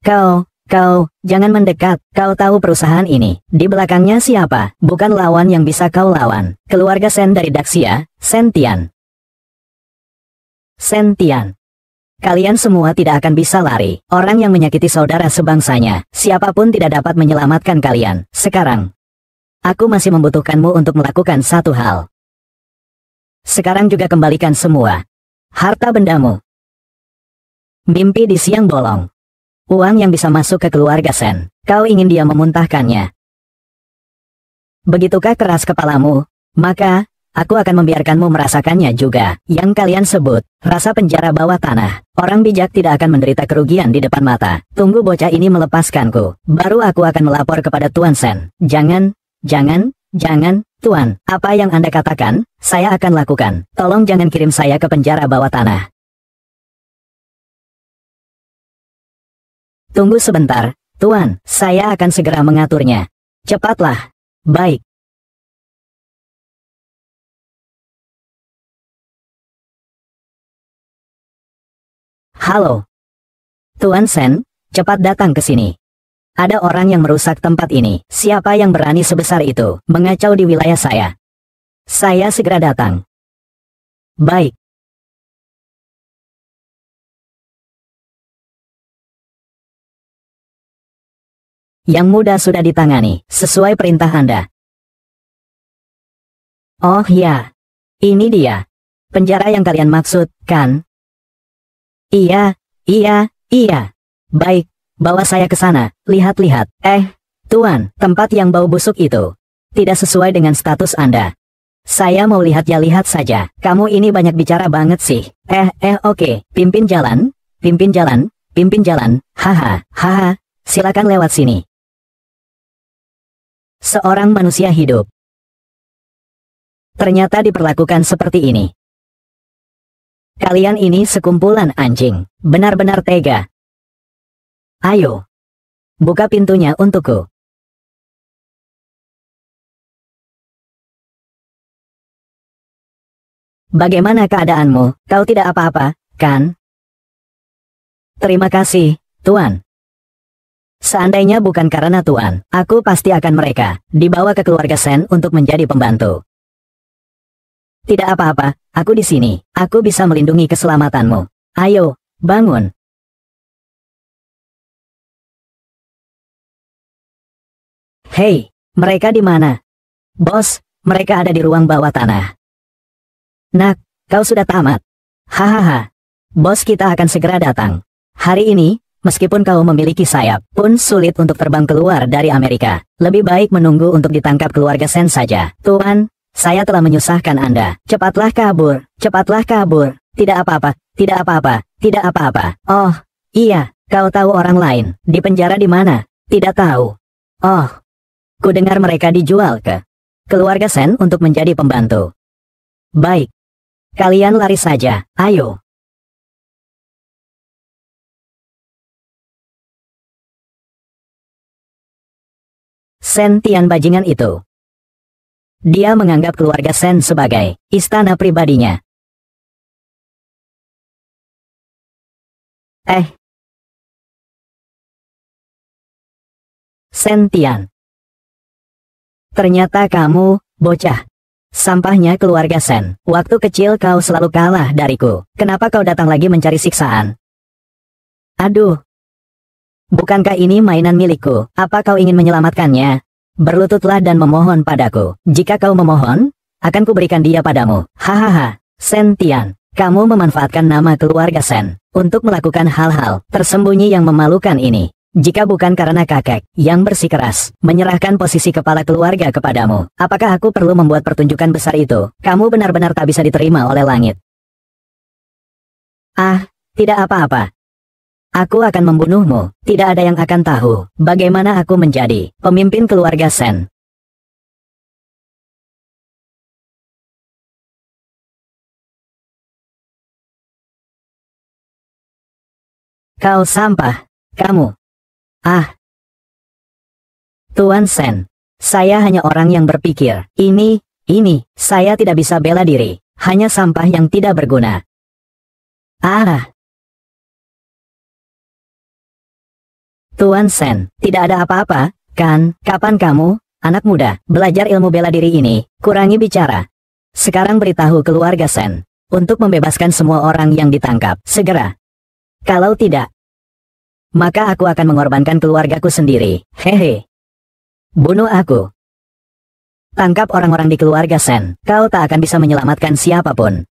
Kau, jangan mendekat. Kau tahu perusahaan ini. Di belakangnya siapa? Bukan lawan yang bisa kau lawan. Keluarga Sen dari Daxia, Sen Tian. Sen Tian. Kalian semua tidak akan bisa lari. Orang yang menyakiti saudara sebangsanya, siapapun tidak dapat menyelamatkan kalian. Sekarang, aku masih membutuhkanmu untuk melakukan satu hal. Sekarang juga kembalikan semua harta bendamu. Mimpi di siang bolong. Uang yang bisa masuk ke keluarga Sen. Kau ingin dia memuntahkannya. Begitukah keras kepalamu? Maka, aku akan membiarkanmu merasakannya juga. Yang kalian sebut, rasa penjara bawah tanah. Orang bijak tidak akan menderita kerugian di depan mata. Tunggu bocah ini melepaskanku. Baru aku akan melapor kepada Tuan Sen. Jangan, Tuan. Apa yang Anda katakan, saya akan lakukan. Tolong jangan kirim saya ke penjara bawah tanah. Tunggu sebentar, Tuan, saya akan segera mengaturnya. Cepatlah. Baik. Halo. Tuan Sen, cepat datang ke sini. Ada orang yang merusak tempat ini. Siapa yang berani sebesar itu, mengacau di wilayah saya? Saya segera datang. Baik. Yang muda sudah ditangani, sesuai perintah Anda. Oh ya, ini dia. Penjara yang kalian maksud, kan? Iya, iya. Baik, bawa saya ke sana, lihat-lihat. Tuan, tempat yang bau busuk itu. Tidak sesuai dengan status Anda. Saya mau lihat ya, lihat saja. Kamu ini banyak bicara banget sih. Oke, pimpin jalan. Haha, silakan lewat sini. Seorang manusia hidup ternyata diperlakukan seperti ini. Kalian ini sekumpulan anjing, benar-benar tega. Ayo, buka pintunya untukku. Bagaimana keadaanmu? Kau tidak apa-apa, kan? Terima kasih, Tuan. Seandainya bukan karena Tuan, aku pasti akan mereka dibawa ke keluarga Sen untuk menjadi pembantu. Tidak apa-apa, aku di sini. Aku bisa melindungi keselamatanmu. Ayo, bangun. Hei, mereka di mana? Bos, mereka ada di ruang bawah tanah. Nak, kau sudah tamat. Hahaha. Bos kita akan segera datang. Hari ini, meskipun kau memiliki sayap, pun sulit untuk terbang keluar dari Amerika. Lebih baik menunggu untuk ditangkap keluarga Sen saja. Tuan, saya telah menyusahkan Anda. Cepatlah kabur, cepatlah kabur. Tidak apa-apa, tidak apa-apa, tidak apa-apa. Oh, iya, kau tahu orang lain di penjara di mana? Tidak tahu. Oh, ku dengar mereka dijual ke keluarga Sen untuk menjadi pembantu. Baik. Kalian lari saja, ayo. Sen Tian bajingan itu. Dia menganggap keluarga Sen sebagai istana pribadinya. Sen Tian. Ternyata kamu, bocah. Sampahnya keluarga Sen. Waktu kecil kau selalu kalah dariku. Kenapa kau datang lagi mencari siksaan? Aduh. Bukankah ini mainan milikku? Apa kau ingin menyelamatkannya? Berlututlah dan memohon padaku. Jika kau memohon, akan kuberikan dia padamu. Hahaha. Sen Tian, kamu memanfaatkan nama keluarga Sen untuk melakukan hal-hal tersembunyi yang memalukan ini. Jika bukan karena kakek yang bersikeras menyerahkan posisi kepala keluarga kepadamu, apakah aku perlu membuat pertunjukan besar itu? Kamu benar-benar tak bisa diterima oleh langit. Ah, tidak apa-apa. Aku akan membunuhmu. Tidak ada yang akan tahu bagaimana aku menjadi pemimpin keluarga Sen. Kau sampah. Kamu. Ah. Tuan Sen. Saya hanya orang yang berpikir. Ini, saya tidak bisa bela diri. Hanya sampah yang tidak berguna. Ah. Tuan Sen, tidak ada apa-apa, kan? Kapan kamu, anak muda, belajar ilmu bela diri ini? Kurangi bicara. Sekarang beritahu keluarga Sen untuk membebaskan semua orang yang ditangkap. Segera. Kalau tidak, maka aku akan mengorbankan keluargaku sendiri. Hehe. Bunuh aku. Tangkap orang-orang di keluarga Sen. Kau tak akan bisa menyelamatkan siapapun.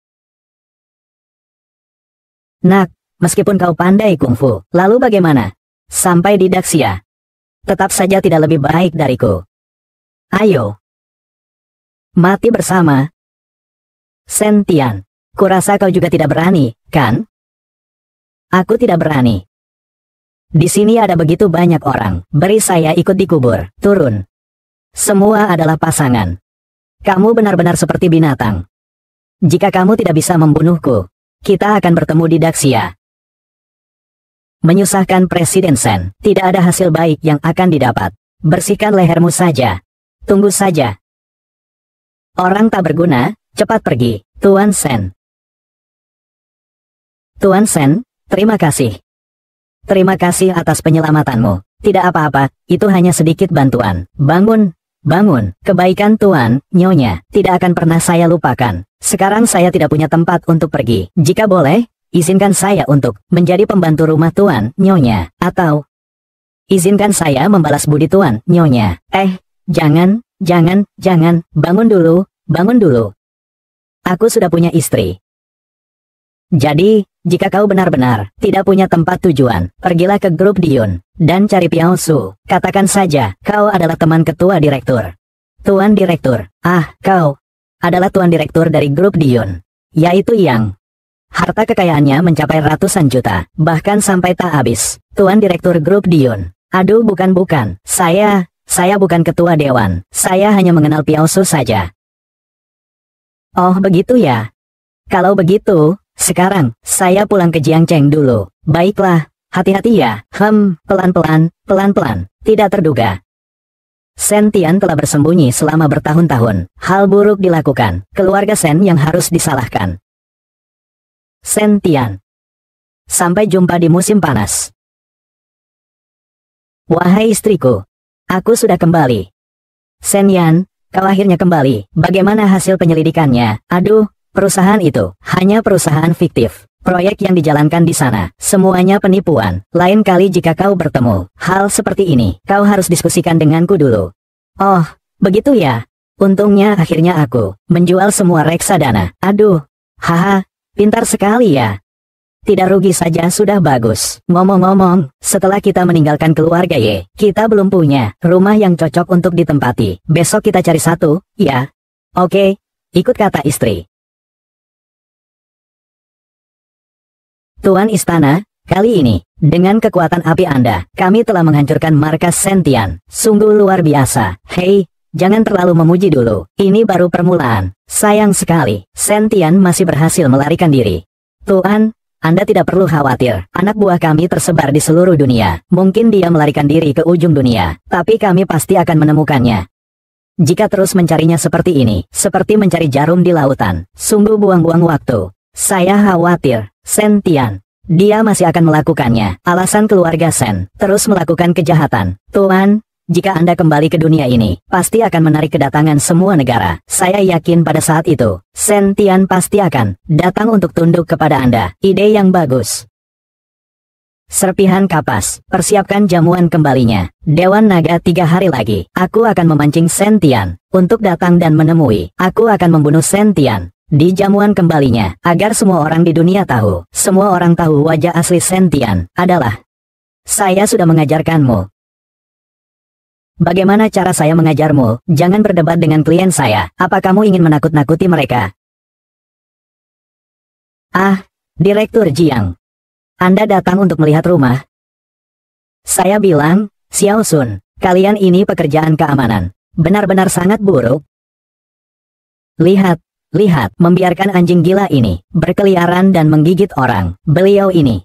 Nak, meskipun kau pandai kungfu, lalu bagaimana? Sampai di Daxia, tetap saja tidak lebih baik dariku. Ayo. Mati bersama. Sen Tian, kurasa kau juga tidak berani, kan? Aku tidak berani. Di sini ada begitu banyak orang. Beri saya ikut dikubur. Turun. Semua adalah pasangan. Kamu benar-benar seperti binatang. Jika kamu tidak bisa membunuhku, kita akan bertemu di Daxia. Menyusahkan Presiden Sen, tidak ada hasil baik yang akan didapat. Bersihkan lehermu saja. Tunggu saja. Orang tak berguna, cepat pergi, Tuan Sen. Tuan Sen, terima kasih. Terima kasih atas penyelamatanmu. Tidak apa-apa, itu hanya sedikit bantuan. Bangun, Bangun, kebaikan Tuan, Nyonya, tidak akan pernah saya lupakan. Sekarang saya tidak punya tempat untuk pergi. Jika boleh, izinkan saya untuk menjadi pembantu rumah Tuan, Nyonya, atau izinkan saya membalas budi Tuan, Nyonya. Jangan, bangun dulu. Aku sudah punya istri. Jadi, jika kau benar-benar tidak punya tempat tujuan, pergilah ke grup Dion, dan cari Piao Su. Katakan saja, kau adalah teman ketua direktur. Tuan direktur, kau adalah tuan direktur dari grup Dion, yaitu Yang. Harta kekayaannya mencapai ratusan juta, bahkan sampai tak habis. Tuan direktur grup Dion. Aduh, bukan. Saya bukan ketua dewan. Saya hanya mengenal Piao Su saja. Oh, begitu ya. Kalau begitu, sekarang, saya pulang ke Jiangcheng dulu. Baiklah, hati-hati ya. Pelan-pelan, tidak terduga. Sen Tian telah bersembunyi selama bertahun-tahun. Hal buruk dilakukan. Keluarga Sen yang harus disalahkan. Sen Tian. Sampai jumpa di musim panas. Wahai istriku, aku sudah kembali. Sen Yan, kau akhirnya kembali. Bagaimana hasil penyelidikannya? Aduh, perusahaan itu hanya perusahaan fiktif. Proyek yang dijalankan di sana, semuanya penipuan. Lain kali jika kau bertemu hal seperti ini, kau harus diskusikan denganku dulu. Oh, begitu ya. Untungnya akhirnya aku menjual semua reksadana. Aduh, pintar sekali ya. Tidak rugi saja sudah bagus. Ngomong-ngomong, setelah kita meninggalkan keluarga Ye, kita belum punya rumah yang cocok untuk ditempati. Besok kita cari satu, ya? Oke, ikut kata istri. Tuan Istana, kali ini, dengan kekuatan api Anda, kami telah menghancurkan markas Sen Tian. Sungguh luar biasa. Hei, jangan terlalu memuji dulu. Ini baru permulaan. Sayang sekali, Sen Tian masih berhasil melarikan diri. Tuan, Anda tidak perlu khawatir. Anak buah kami tersebar di seluruh dunia. Mungkin dia melarikan diri ke ujung dunia, tapi kami pasti akan menemukannya. Jika terus mencarinya seperti ini, seperti mencari jarum di lautan, sungguh buang-buang waktu. Saya khawatir, Sen Tian, dia masih akan melakukannya. Alasan keluarga Sen terus melakukan kejahatan. Tuan, jika Anda kembali ke dunia ini, pasti akan menarik kedatangan semua negara. Saya yakin pada saat itu, Sen Tian pasti akan datang untuk tunduk kepada Anda. Ide yang bagus. Serpihan kapas, persiapkan jamuan kembalinya. Dewan Naga 3 hari lagi, aku akan memancing Sen Tian untuk datang dan menemui. Aku akan membunuh Sen Tian di jamuan kembalinya, agar semua orang di dunia tahu. Semua orang tahu wajah asli Sen Tian adalah. Saya sudah mengajarkanmu. Bagaimana cara saya mengajarmu? Jangan berdebat dengan klien saya. Apa kamu ingin menakut-nakuti mereka? Direktur Jiang. Anda datang untuk melihat rumah? Saya bilang, Xiao Sun, kalian ini pekerjaan keamanan. Benar-benar sangat buruk. Lihat, membiarkan anjing gila ini berkeliaran dan menggigit orang. Beliau ini.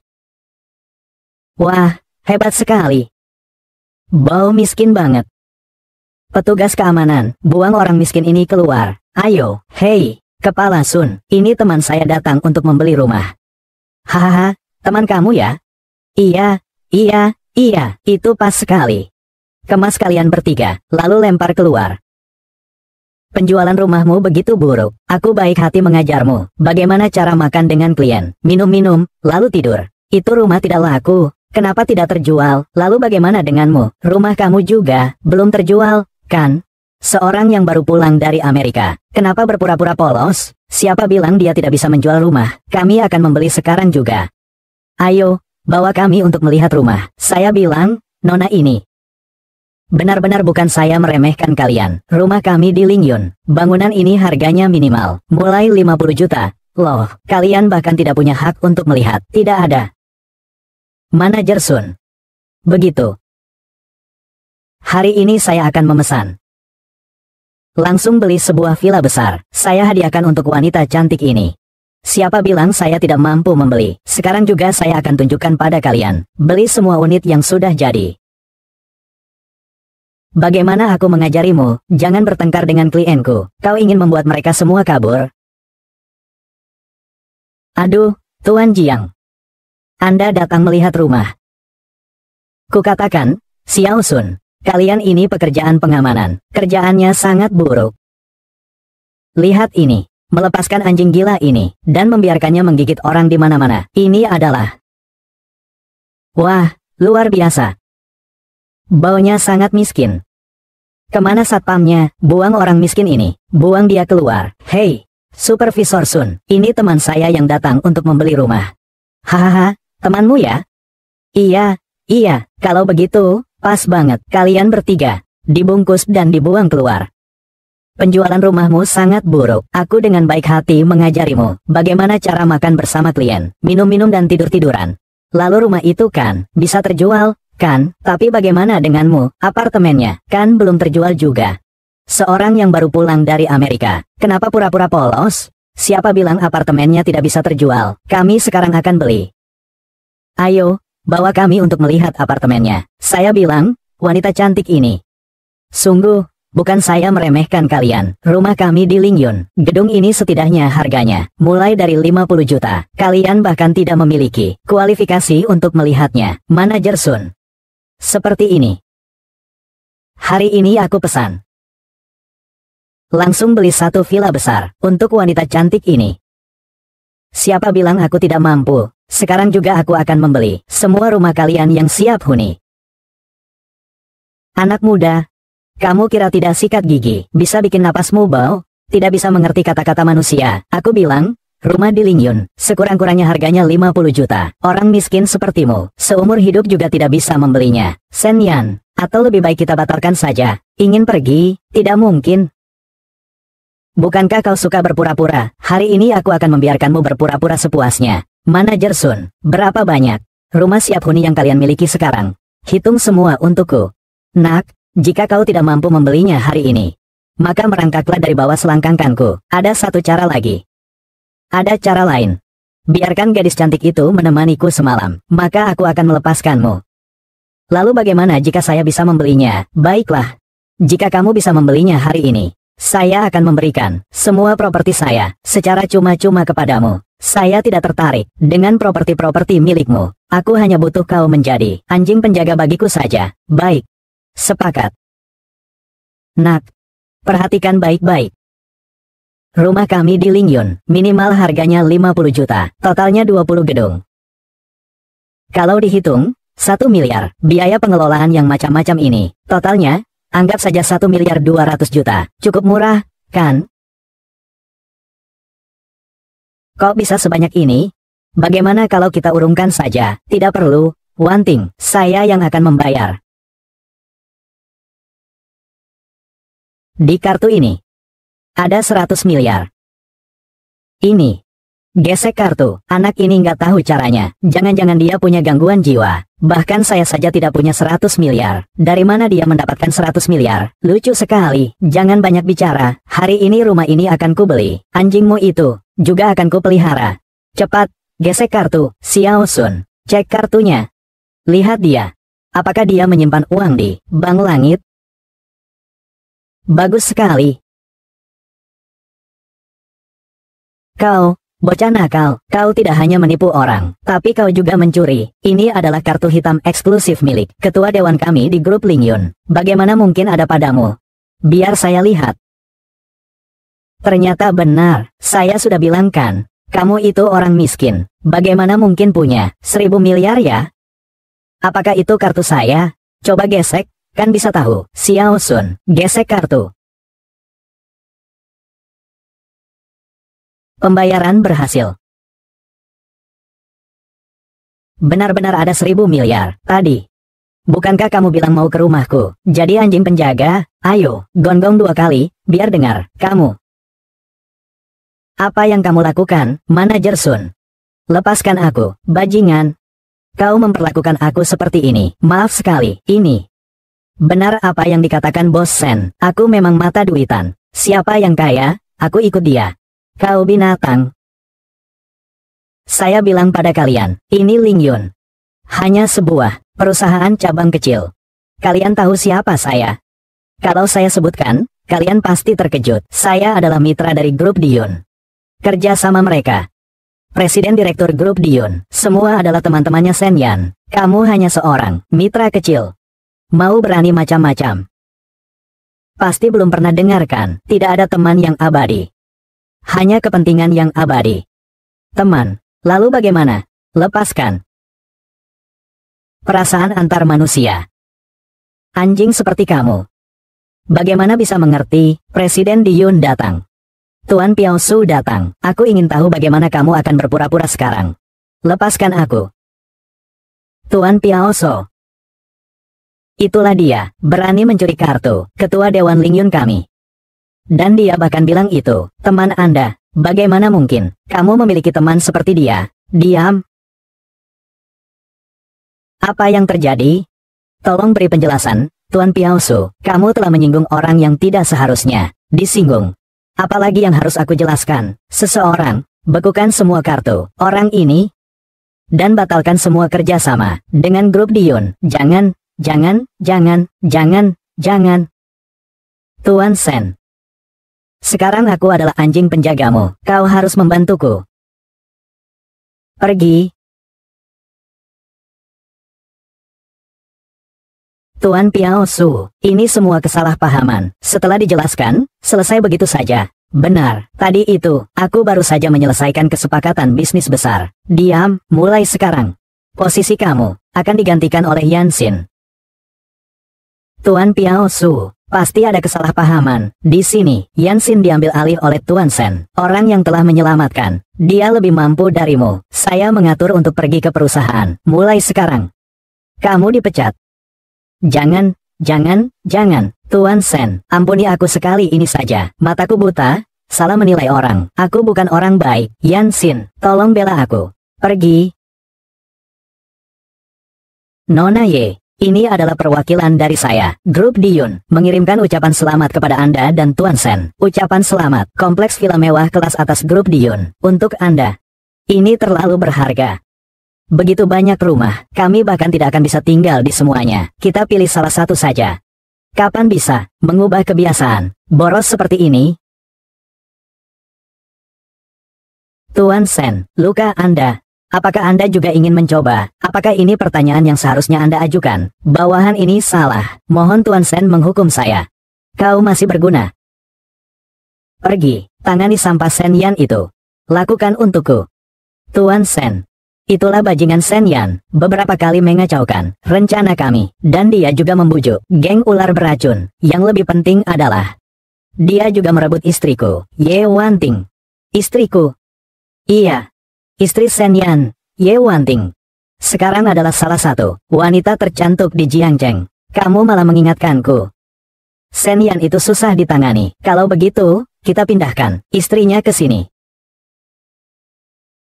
Wah, hebat sekali. Bau miskin banget. Petugas keamanan, buang orang miskin ini keluar. Ayo, hei, Kepala Sun, ini teman saya datang untuk membeli rumah. Hahaha, teman kamu ya? Iya, itu pas sekali. Kemas kalian bertiga, lalu lempar keluar. Penjualan rumahmu begitu buruk. Aku baik hati mengajarmu bagaimana cara makan dengan klien, minum-minum, lalu tidur. Itu rumah tidak laku. Kenapa tidak terjual? Lalu bagaimana denganmu? Rumah kamu juga belum terjual, kan? Seorang yang baru pulang dari Amerika. Kenapa berpura-pura polos? Siapa bilang dia tidak bisa menjual rumah? Kami akan membeli sekarang juga. Ayo, bawa kami untuk melihat rumah. Saya bilang, Nona ini. Benar-benar bukan saya meremehkan kalian. Rumah kami di Lingyun. Bangunan ini harganya minimal, mulai 50 juta. Loh, kalian bahkan tidak punya hak untuk melihat. Tidak ada. Manajer Sun. Begitu. Hari ini saya akan memesan. Langsung beli sebuah villa besar. Saya hadiahkan untuk wanita cantik ini. Siapa bilang saya tidak mampu membeli? Sekarang juga saya akan tunjukkan pada kalian. Beli semua unit yang sudah jadi. Bagaimana aku mengajarimu? Jangan bertengkar dengan klienku. Kau ingin membuat mereka semua kabur? Aduh, Tuan Jiang. Anda datang melihat rumah. Kukatakan, Xiao Sun, Kalian ini pekerjaan pengamanan. Kerjaannya sangat buruk. Lihat ini. Melepaskan anjing gila ini, dan membiarkannya menggigit orang di mana-mana. Ini adalah... Wah, luar biasa. Baunya sangat miskin. Kemana satpamnya? Buang orang miskin ini. Buang dia keluar. Hei, Supervisor Sun. Ini teman saya yang datang untuk membeli rumah. Hahaha, temanmu ya? Iya, kalau begitu, pas banget. Kalian bertiga, dibungkus dan dibuang keluar. Penjualan rumahmu sangat buruk. Aku dengan baik hati mengajarimu bagaimana cara makan bersama klien, minum-minum dan tidur-tiduran. Lalu rumah itu kan, bisa terjual, kan? Tapi bagaimana denganmu? Apartemennya, kan belum terjual juga. Seorang yang baru pulang dari Amerika, kenapa pura-pura polos? Siapa bilang apartemennya tidak bisa terjual? Kami sekarang akan beli. Ayo, bawa kami untuk melihat apartemennya. Saya bilang, wanita cantik ini. Sungguh, bukan saya meremehkan kalian. Rumah kami di Lingyun. Gedung ini setidaknya harganya mulai dari 50 juta. Kalian bahkan tidak memiliki kualifikasi untuk melihatnya. Manajer Sun. Seperti ini. Hari ini aku pesan. Langsung beli satu villa besar untuk wanita cantik ini. Siapa bilang aku tidak mampu? Sekarang juga aku akan membeli semua rumah kalian yang siap huni. Anak muda, kamu kira tidak sikat gigi bisa bikin napasmu bau? Tidak bisa mengerti kata-kata manusia. Aku bilang, rumah di Lingyun, sekurang-kurangnya harganya 50 juta. Orang miskin sepertimu, seumur hidup juga tidak bisa membelinya. Sen Yan, atau lebih baik kita batalkan saja. Ingin pergi? Tidak mungkin. Bukankah kau suka berpura-pura? Hari ini aku akan membiarkanmu berpura-pura sepuasnya. Manajer Sun, berapa banyak rumah siap huni yang kalian miliki sekarang? Hitung semua untukku. Nak, jika kau tidak mampu membelinya hari ini, maka merangkaklah dari bawah selangkanganku. Ada satu cara lagi. Ada cara lain. Biarkan gadis cantik itu menemaniku semalam, maka aku akan melepaskanmu. Lalu bagaimana jika saya bisa membelinya? Baiklah. Jika kamu bisa membelinya hari ini, saya akan memberikan semua properti saya secara cuma-cuma kepadamu. Saya tidak tertarik dengan properti-properti milikmu. Aku hanya butuh kau menjadi anjing penjaga bagiku saja. Baik. Sepakat. Nak, perhatikan baik-baik. Rumah kami di Lingyun, minimal harganya 50 juta, totalnya 20 gedung. Kalau dihitung, 1 miliar, biaya pengelolaan yang macam-macam ini, totalnya, anggap saja 1 miliar 200 juta, cukup murah, kan? Kok bisa sebanyak ini? Bagaimana kalau kita urungkan saja? Tidak perlu, Wanting, saya yang akan membayar. Di kartu ini, ada 100 miliar. Ini. Gesek kartu. Anak ini nggak tahu caranya. Jangan-jangan dia punya gangguan jiwa. Bahkan saya saja tidak punya 100 miliar. Dari mana dia mendapatkan 100 miliar? Lucu sekali. Jangan banyak bicara. Hari ini rumah ini akan kubeli. Anjingmu itu juga akan kupelihara. Cepat, gesek kartu. Xiao Sun. Cek kartunya. Lihat dia. Apakah dia menyimpan uang di Bank Langit? Bagus sekali. Kau, bocah nakal, kau tidak hanya menipu orang, tapi kau juga mencuri. Ini adalah kartu hitam eksklusif milik ketua dewan kami di grup Lingyun. Bagaimana mungkin ada padamu? Biar saya lihat. Ternyata benar, saya sudah bilang kan, kamu itu orang miskin. Bagaimana mungkin punya 1000 miliar ya? Apakah itu kartu saya? Coba gesek, kan bisa tahu. Xiao Sun, gesek kartu. Pembayaran berhasil. Benar-benar ada 1000 miliar, tadi. Bukankah kamu bilang mau ke rumahku, jadi anjing penjaga? Ayo, gonggong 2 kali, biar dengar, kamu. Apa yang kamu lakukan, Manajer Sun? Lepaskan aku, bajingan. Kau memperlakukan aku seperti ini, maaf sekali, ini. Benar apa yang dikatakan Bos Sen, aku memang mata duitan. Siapa yang kaya, aku ikut dia. Kau binatang. Saya bilang pada kalian, ini Lingyun. Hanya sebuah perusahaan cabang kecil. Kalian tahu siapa saya? Kalau saya sebutkan, kalian pasti terkejut. Saya adalah mitra dari grup Diyun. Kerja sama mereka. Presiden Direktur grup Diyun. Semua adalah teman-temannya Sen Yan. Kamu hanya seorang mitra kecil. Mau berani macam-macam. Pasti belum pernah dengarkan, tidak ada teman yang abadi. Hanya kepentingan yang abadi. Teman, lalu bagaimana? Lepaskan. Perasaan antar manusia. Anjing seperti kamu. Bagaimana bisa mengerti, Presiden Diyun datang. Tuan Piao Su datang. Aku ingin tahu bagaimana kamu akan berpura-pura sekarang. Lepaskan aku. Tuan Piao Su. Itulah dia, berani mencuri kartu, Ketua Dewan Lingyun kami. Dan dia bahkan bilang itu, teman Anda, bagaimana mungkin, kamu memiliki teman seperti dia? Diam. Apa yang terjadi? Tolong beri penjelasan, Tuan Piao Su, kamu telah menyinggung orang yang tidak seharusnya disinggung. Apalagi yang harus aku jelaskan? Seseorang, bekukan semua kartu, orang ini, dan batalkan semua kerjasama, dengan grup Diyun. Jangan. Tuan Sen. Sekarang aku adalah anjing penjagamu, kau harus membantuku. Pergi. Tuan Piao Su, ini semua kesalahpahaman. Setelah dijelaskan, selesai begitu saja. Benar, tadi itu, aku baru saja menyelesaikan kesepakatan bisnis besar. Diam, mulai sekarang. Posisi kamu akan digantikan oleh Yansin. Tuan Piao Su, pasti ada kesalahpahaman. Di sini, Yansin diambil alih oleh Tuan Sen, orang yang telah menyelamatkan. Dia lebih mampu darimu. Saya mengatur untuk pergi ke perusahaan. Mulai sekarang. Kamu dipecat. Jangan. Tuan Sen, ampuni aku sekali ini saja. Mataku buta, salah menilai orang. Aku bukan orang baik. Yansin, tolong bela aku. Pergi. Nona Ye, ini adalah perwakilan dari saya. Grup Diyun mengirimkan ucapan selamat kepada Anda dan Tuan Sen. Ucapan selamat, kompleks villa mewah kelas atas grup Diyun. Untuk Anda. Ini terlalu berharga. Begitu banyak rumah, kami bahkan tidak akan bisa tinggal di semuanya. Kita pilih salah satu saja. Kapan bisa mengubah kebiasaan boros seperti ini? Tuan Sen, luka Anda. Apakah Anda juga ingin mencoba? Apakah ini pertanyaan yang seharusnya Anda ajukan? Bawahan ini salah. Mohon Tuan Sen menghukum saya. Kau masih berguna. Pergi, tangani sampah Sen Yan itu. Lakukan untukku. Tuan Sen. Itulah bajingan Sen Yan, beberapa kali mengacaukan rencana kami, dan dia juga membujuk geng ular beracun. Yang lebih penting adalah, dia juga merebut istriku, Ye Wanting. Istriku? Iya, istri Sen Yan, Ye Wanting. Sekarang adalah salah satu wanita tercantik di Jiangcheng. Kamu malah mengingatkanku. Sen Yan itu susah ditangani. Kalau begitu, kita pindahkan istrinya ke sini.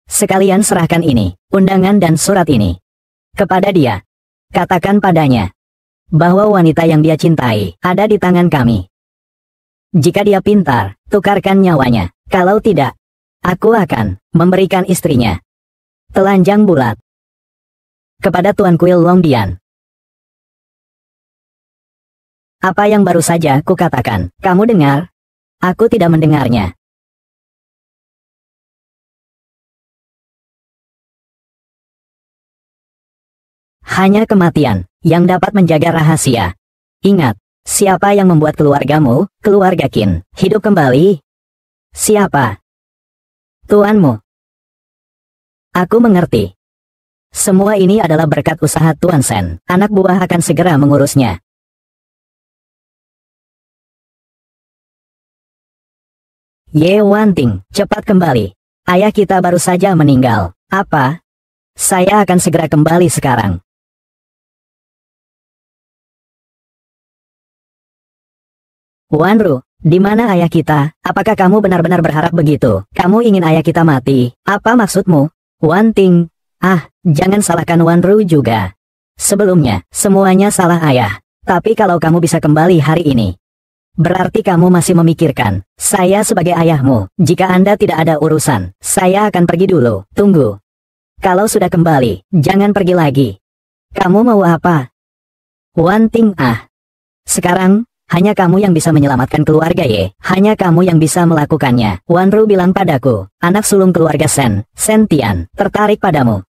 Sekalian serahkan ini, undangan dan surat ini, kepada dia. Katakan padanya, bahwa wanita yang dia cintai, ada di tangan kami. Jika dia pintar, tukarkan nyawanya. Kalau tidak, aku akan memberikan istrinya. Telanjang bulat. Kepada Tuan Kuil Longdian. Apa yang baru saja kukatakan, kamu dengar? Aku tidak mendengarnya. Hanya kematian yang dapat menjaga rahasia. Ingat, siapa yang membuat keluargamu, keluarga Qin, hidup kembali? Siapa? Tuanmu. Aku mengerti. Semua ini adalah berkat usaha Tuan Sen. Anak buah akan segera mengurusnya. Ye Wanting, cepat kembali. Ayah kita baru saja meninggal. Apa? Saya akan segera kembali sekarang. Wanru, di mana ayah kita? Apakah kamu benar-benar berharap begitu? Kamu ingin ayah kita mati? Apa maksudmu? Wanting. Jangan salahkan Wanru juga. Sebelumnya, semuanya salah ayah. Tapi kalau kamu bisa kembali hari ini, berarti kamu masih memikirkan, saya sebagai ayahmu. Jika Anda tidak ada urusan, saya akan pergi dulu. Tunggu. Kalau sudah kembali, jangan pergi lagi. Kamu mau apa? Wanting. Sekarang, hanya kamu yang bisa menyelamatkan keluarga Ye. Hanya kamu yang bisa melakukannya. Wanru bilang padaku, anak sulung keluarga Sen, Sen Tian, tertarik padamu.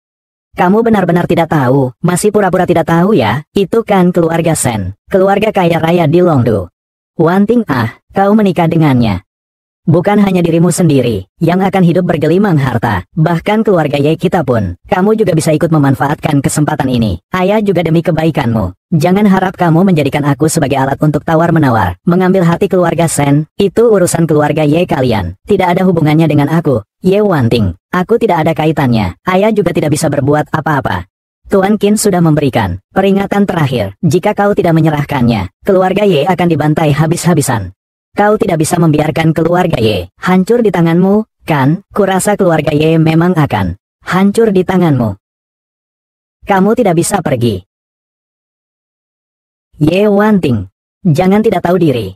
Kamu benar-benar tidak tahu, masih pura-pura tidak tahu ya, itu kan keluarga Sen, keluarga kaya raya di Longdu. Wanting kau menikah dengannya. Bukan hanya dirimu sendiri, yang akan hidup bergelimang harta, bahkan keluarga Ye kita pun, kamu juga bisa ikut memanfaatkan kesempatan ini. Ayah juga demi kebaikanmu. Jangan harap kamu menjadikan aku sebagai alat untuk tawar-menawar, mengambil hati keluarga Sen, itu urusan keluarga Ye kalian, tidak ada hubungannya dengan aku, Ye Wanting. Aku tidak ada kaitannya, ayah juga tidak bisa berbuat apa-apa. Tuan Qin sudah memberikan peringatan terakhir, jika kau tidak menyerahkannya, keluarga Ye akan dibantai habis-habisan. Kau tidak bisa membiarkan keluarga Ye hancur di tanganmu, kan? Kurasa keluarga Ye memang akan hancur di tanganmu. Kamu tidak bisa pergi. Ye Wanting, jangan tidak tahu diri.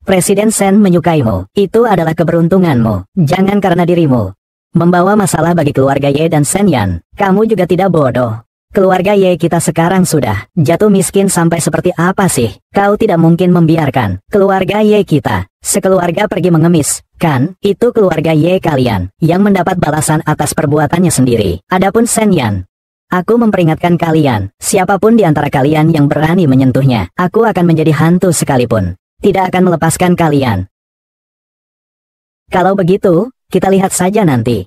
Presiden Sen menyukaimu, itu adalah keberuntunganmu, jangan karena dirimu membawa masalah bagi keluarga Ye dan Sen Yan, kamu juga tidak bodoh. Keluarga Ye kita sekarang sudah jatuh miskin sampai seperti apa sih? Kau tidak mungkin membiarkan keluarga Ye kita sekeluarga pergi mengemis, kan? Itu keluarga Ye kalian yang mendapat balasan atas perbuatannya sendiri. Adapun Sen Yan, aku memperingatkan kalian, siapapun di antara kalian yang berani menyentuhnya, aku akan menjadi hantu sekalipun tidak akan melepaskan kalian. Kalau begitu, kita lihat saja nanti.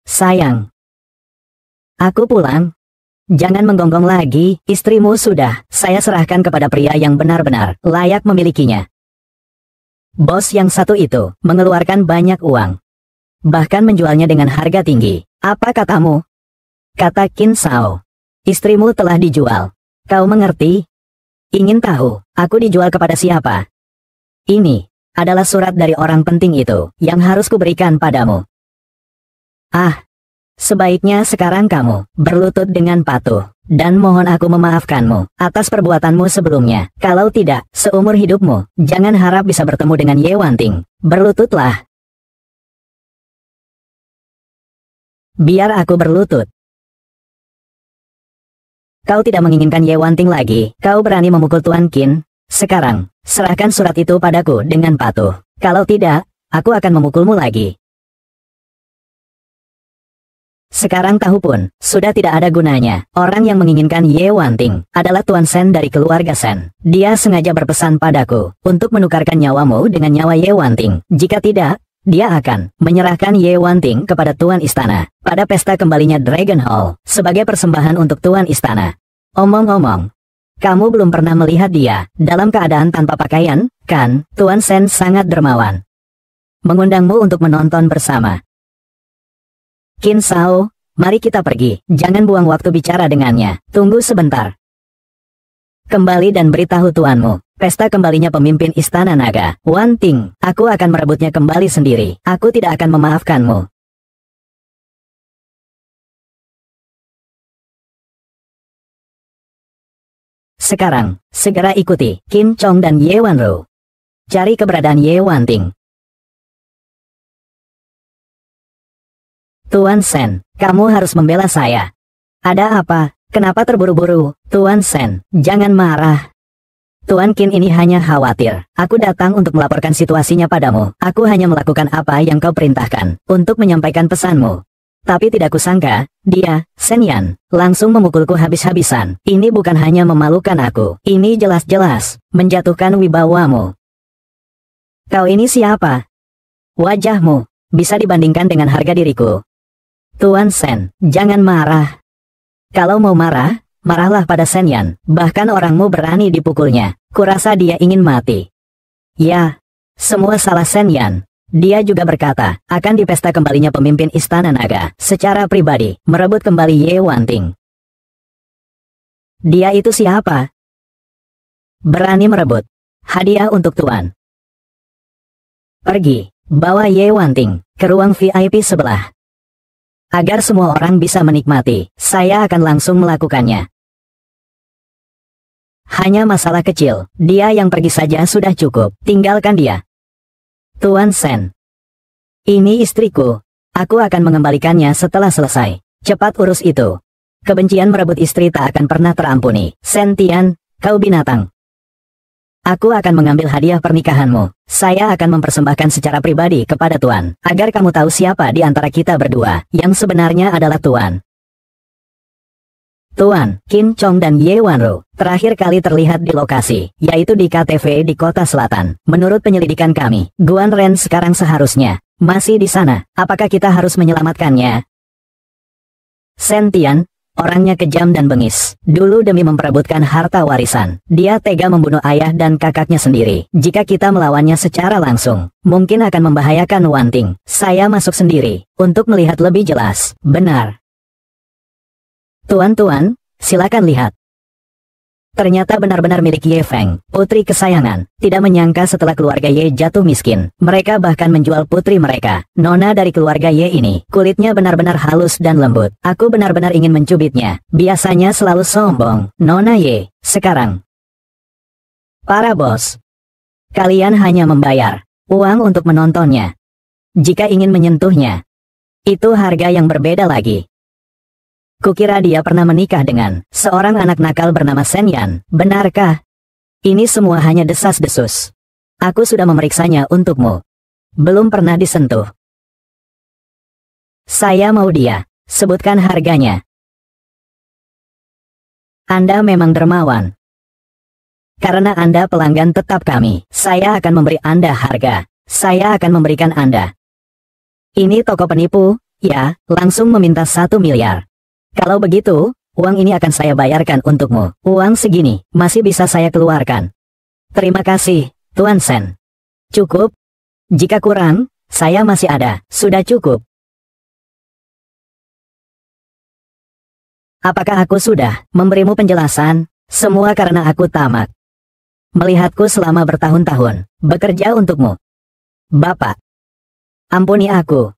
Sayang, aku pulang. Jangan menggonggong lagi, istrimu sudah saya serahkan kepada pria yang benar-benar layak memilikinya. Bos yang satu itu mengeluarkan banyak uang, bahkan menjualnya dengan harga tinggi. Apa katamu? Kata Qin Sao. Istrimu telah dijual. Kau mengerti? Ingin tahu, aku dijual kepada siapa? Ini adalah surat dari orang penting itu yang harus kuberikan padamu. Sebaiknya sekarang kamu berlutut dengan patuh, dan mohon aku memaafkanmu atas perbuatanmu sebelumnya. Kalau tidak, seumur hidupmu, jangan harap bisa bertemu dengan Ye Wanting. Berlututlah. Biar aku berlutut. Kau tidak menginginkan Ye Wanting lagi, kau berani memukul Tuan Qin. Sekarang, serahkan surat itu padaku dengan patuh. Kalau tidak, aku akan memukulmu lagi. Sekarang tahu pun, sudah tidak ada gunanya. Orang yang menginginkan Ye Wanting adalah Tuan Sen dari keluarga Sen. Dia sengaja berpesan padaku untuk menukarkan nyawamu dengan nyawa Ye Wanting. Jika tidak, dia akan menyerahkan Ye Wanting kepada Tuan Istana pada pesta kembalinya Dragon Hall sebagai persembahan untuk Tuan Istana. Omong-omong, kamu belum pernah melihat dia dalam keadaan tanpa pakaian, kan? Tuan Sen sangat dermawan. Mengundangmu untuk menonton bersama. Qin Sao, mari kita pergi, jangan buang waktu bicara dengannya, tunggu sebentar. Kembali dan beritahu tuanmu, pesta kembalinya pemimpin Istana Naga, Wanting, aku akan merebutnya kembali sendiri, aku tidak akan memaafkanmu. Sekarang, segera ikuti Qin Chong dan Ye Wanru. Cari keberadaan Ye Wanting. Tuan Sen, kamu harus membela saya. Ada apa? Kenapa terburu-buru? Tuan Sen, jangan marah. Tuan Qin ini hanya khawatir. Aku datang untuk melaporkan situasinya padamu. Aku hanya melakukan apa yang kau perintahkan, untuk menyampaikan pesanmu. Tapi tidak kusangka, dia, Sen Yan, langsung memukulku habis-habisan. Ini bukan hanya memalukan aku, ini jelas-jelas menjatuhkan wibawamu. Kau ini siapa? Wajahmu bisa dibandingkan dengan harga diriku. Tuan Sen, jangan marah. Kalau mau marah, marahlah pada Sen Yan. Bahkan orangmu berani dipukulnya. Kurasa dia ingin mati. Ya, semua salah Sen Yan. Dia juga berkata, akan di pesta kembalinya pemimpin Istana Naga, secara pribadi, merebut kembali Ye Wanting. Dia itu siapa? Berani merebut hadiah untuk Tuan. Pergi, bawa Ye Wanting ke ruang VIP sebelah. Agar semua orang bisa menikmati, saya akan langsung melakukannya. Hanya masalah kecil, dia yang pergi saja sudah cukup, tinggalkan dia. Tuan Sen, ini istriku, aku akan mengembalikannya setelah selesai. Cepat urus itu. Kebencian merebut istri tak akan pernah terampuni. Sen Tian, kau binatang. Aku akan mengambil hadiah pernikahanmu. Saya akan mempersembahkan secara pribadi kepada Tuan, agar kamu tahu siapa di antara kita berdua yang sebenarnya adalah Tuan. Tuan, Qin Chong dan Ye Wanru terakhir kali terlihat di lokasi, yaitu di KTV di Kota Selatan. Menurut penyelidikan kami, Guan Ren sekarang seharusnya masih di sana. Apakah kita harus menyelamatkannya? Shen Tian, orangnya kejam dan bengis. Dulu demi memperebutkan harta warisan, dia tega membunuh ayah dan kakaknya sendiri. Jika kita melawannya secara langsung, mungkin akan membahayakan Wanting. Saya masuk sendiri untuk melihat lebih jelas. Benar. Tuan, silakan lihat. Ternyata benar-benar milik Ye Feng, putri kesayangan. Tidak menyangka setelah keluarga Ye jatuh miskin, mereka bahkan menjual putri mereka. Nona dari keluarga Ye ini, kulitnya benar-benar halus dan lembut. Aku benar-benar ingin mencubitnya. Biasanya selalu sombong. Nona Ye, sekarang. Para bos, kalian hanya membayar uang untuk menontonnya. Jika ingin menyentuhnya, itu harga yang berbeda lagi. Kukira dia pernah menikah dengan seorang anak nakal bernama Shen Yan. Benarkah? Ini semua hanya desas-desus. Aku sudah memeriksanya untukmu. Belum pernah disentuh. Saya mau dia. Sebutkan harganya. Anda memang dermawan. Karena Anda pelanggan tetap kami, saya akan memberi Anda harga. Saya akan memberikan Anda. Ini toko penipu, ya, langsung meminta 1 miliar. Kalau begitu, uang ini akan saya bayarkan untukmu. Uang segini, masih bisa saya keluarkan. Terima kasih, Tuan Shen. Cukup? Jika kurang, saya masih ada. Sudah cukup. Apakah aku sudah memberimu penjelasan? Semua karena aku tamak. Melihatku selama bertahun-tahun, bekerja untukmu. Bapak, ampuni aku.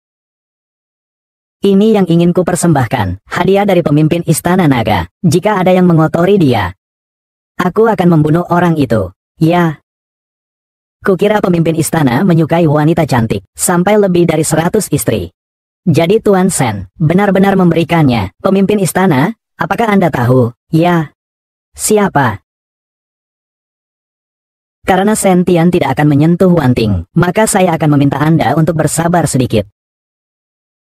Ini yang ingin ku persembahkan, hadiah dari pemimpin Istana Naga. Jika ada yang mengotori dia, aku akan membunuh orang itu. Ya. Kukira pemimpin istana menyukai wanita cantik, sampai lebih dari 100 istri. Jadi Tuan Shen, benar-benar memberikannya. Pemimpin istana, apakah Anda tahu? Ya. Siapa? Karena Shen Tian tidak akan menyentuh Wanting, maka saya akan meminta Anda untuk bersabar sedikit.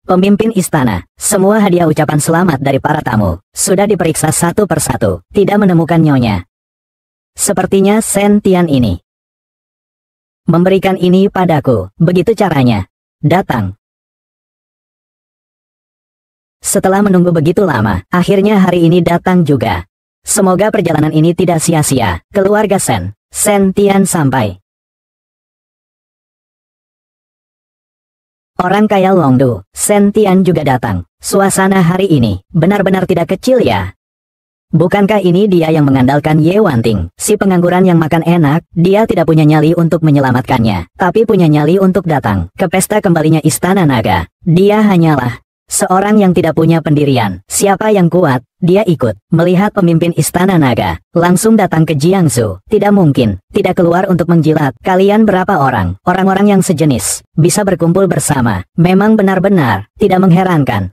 Pemimpin istana, semua hadiah ucapan selamat dari para tamu sudah diperiksa satu persatu, tidak menemukan nyonya. Sepertinya Shen Tian ini memberikan ini padaku, begitu caranya. Datang. Setelah menunggu begitu lama, akhirnya hari ini datang juga. Semoga perjalanan ini tidak sia-sia. Keluarga Shen Tian sampai. Orang kaya Longdu, Shen Tian juga datang. Suasana hari ini benar-benar tidak kecil ya. Bukankah ini dia yang mengandalkan Ye Wanting, si pengangguran yang makan enak? Dia tidak punya nyali untuk menyelamatkannya, tapi punya nyali untuk datang ke pesta kembalinya Istana Naga. Dia hanyalah seorang yang tidak punya pendirian. Siapa yang kuat, dia ikut. Melihat pemimpin Istana Naga langsung datang ke Jiangsu. Tidak mungkin tidak keluar untuk menjilat. Kalian berapa orang? Orang-orang yang sejenis bisa berkumpul bersama. Memang benar-benar tidak mengherankan.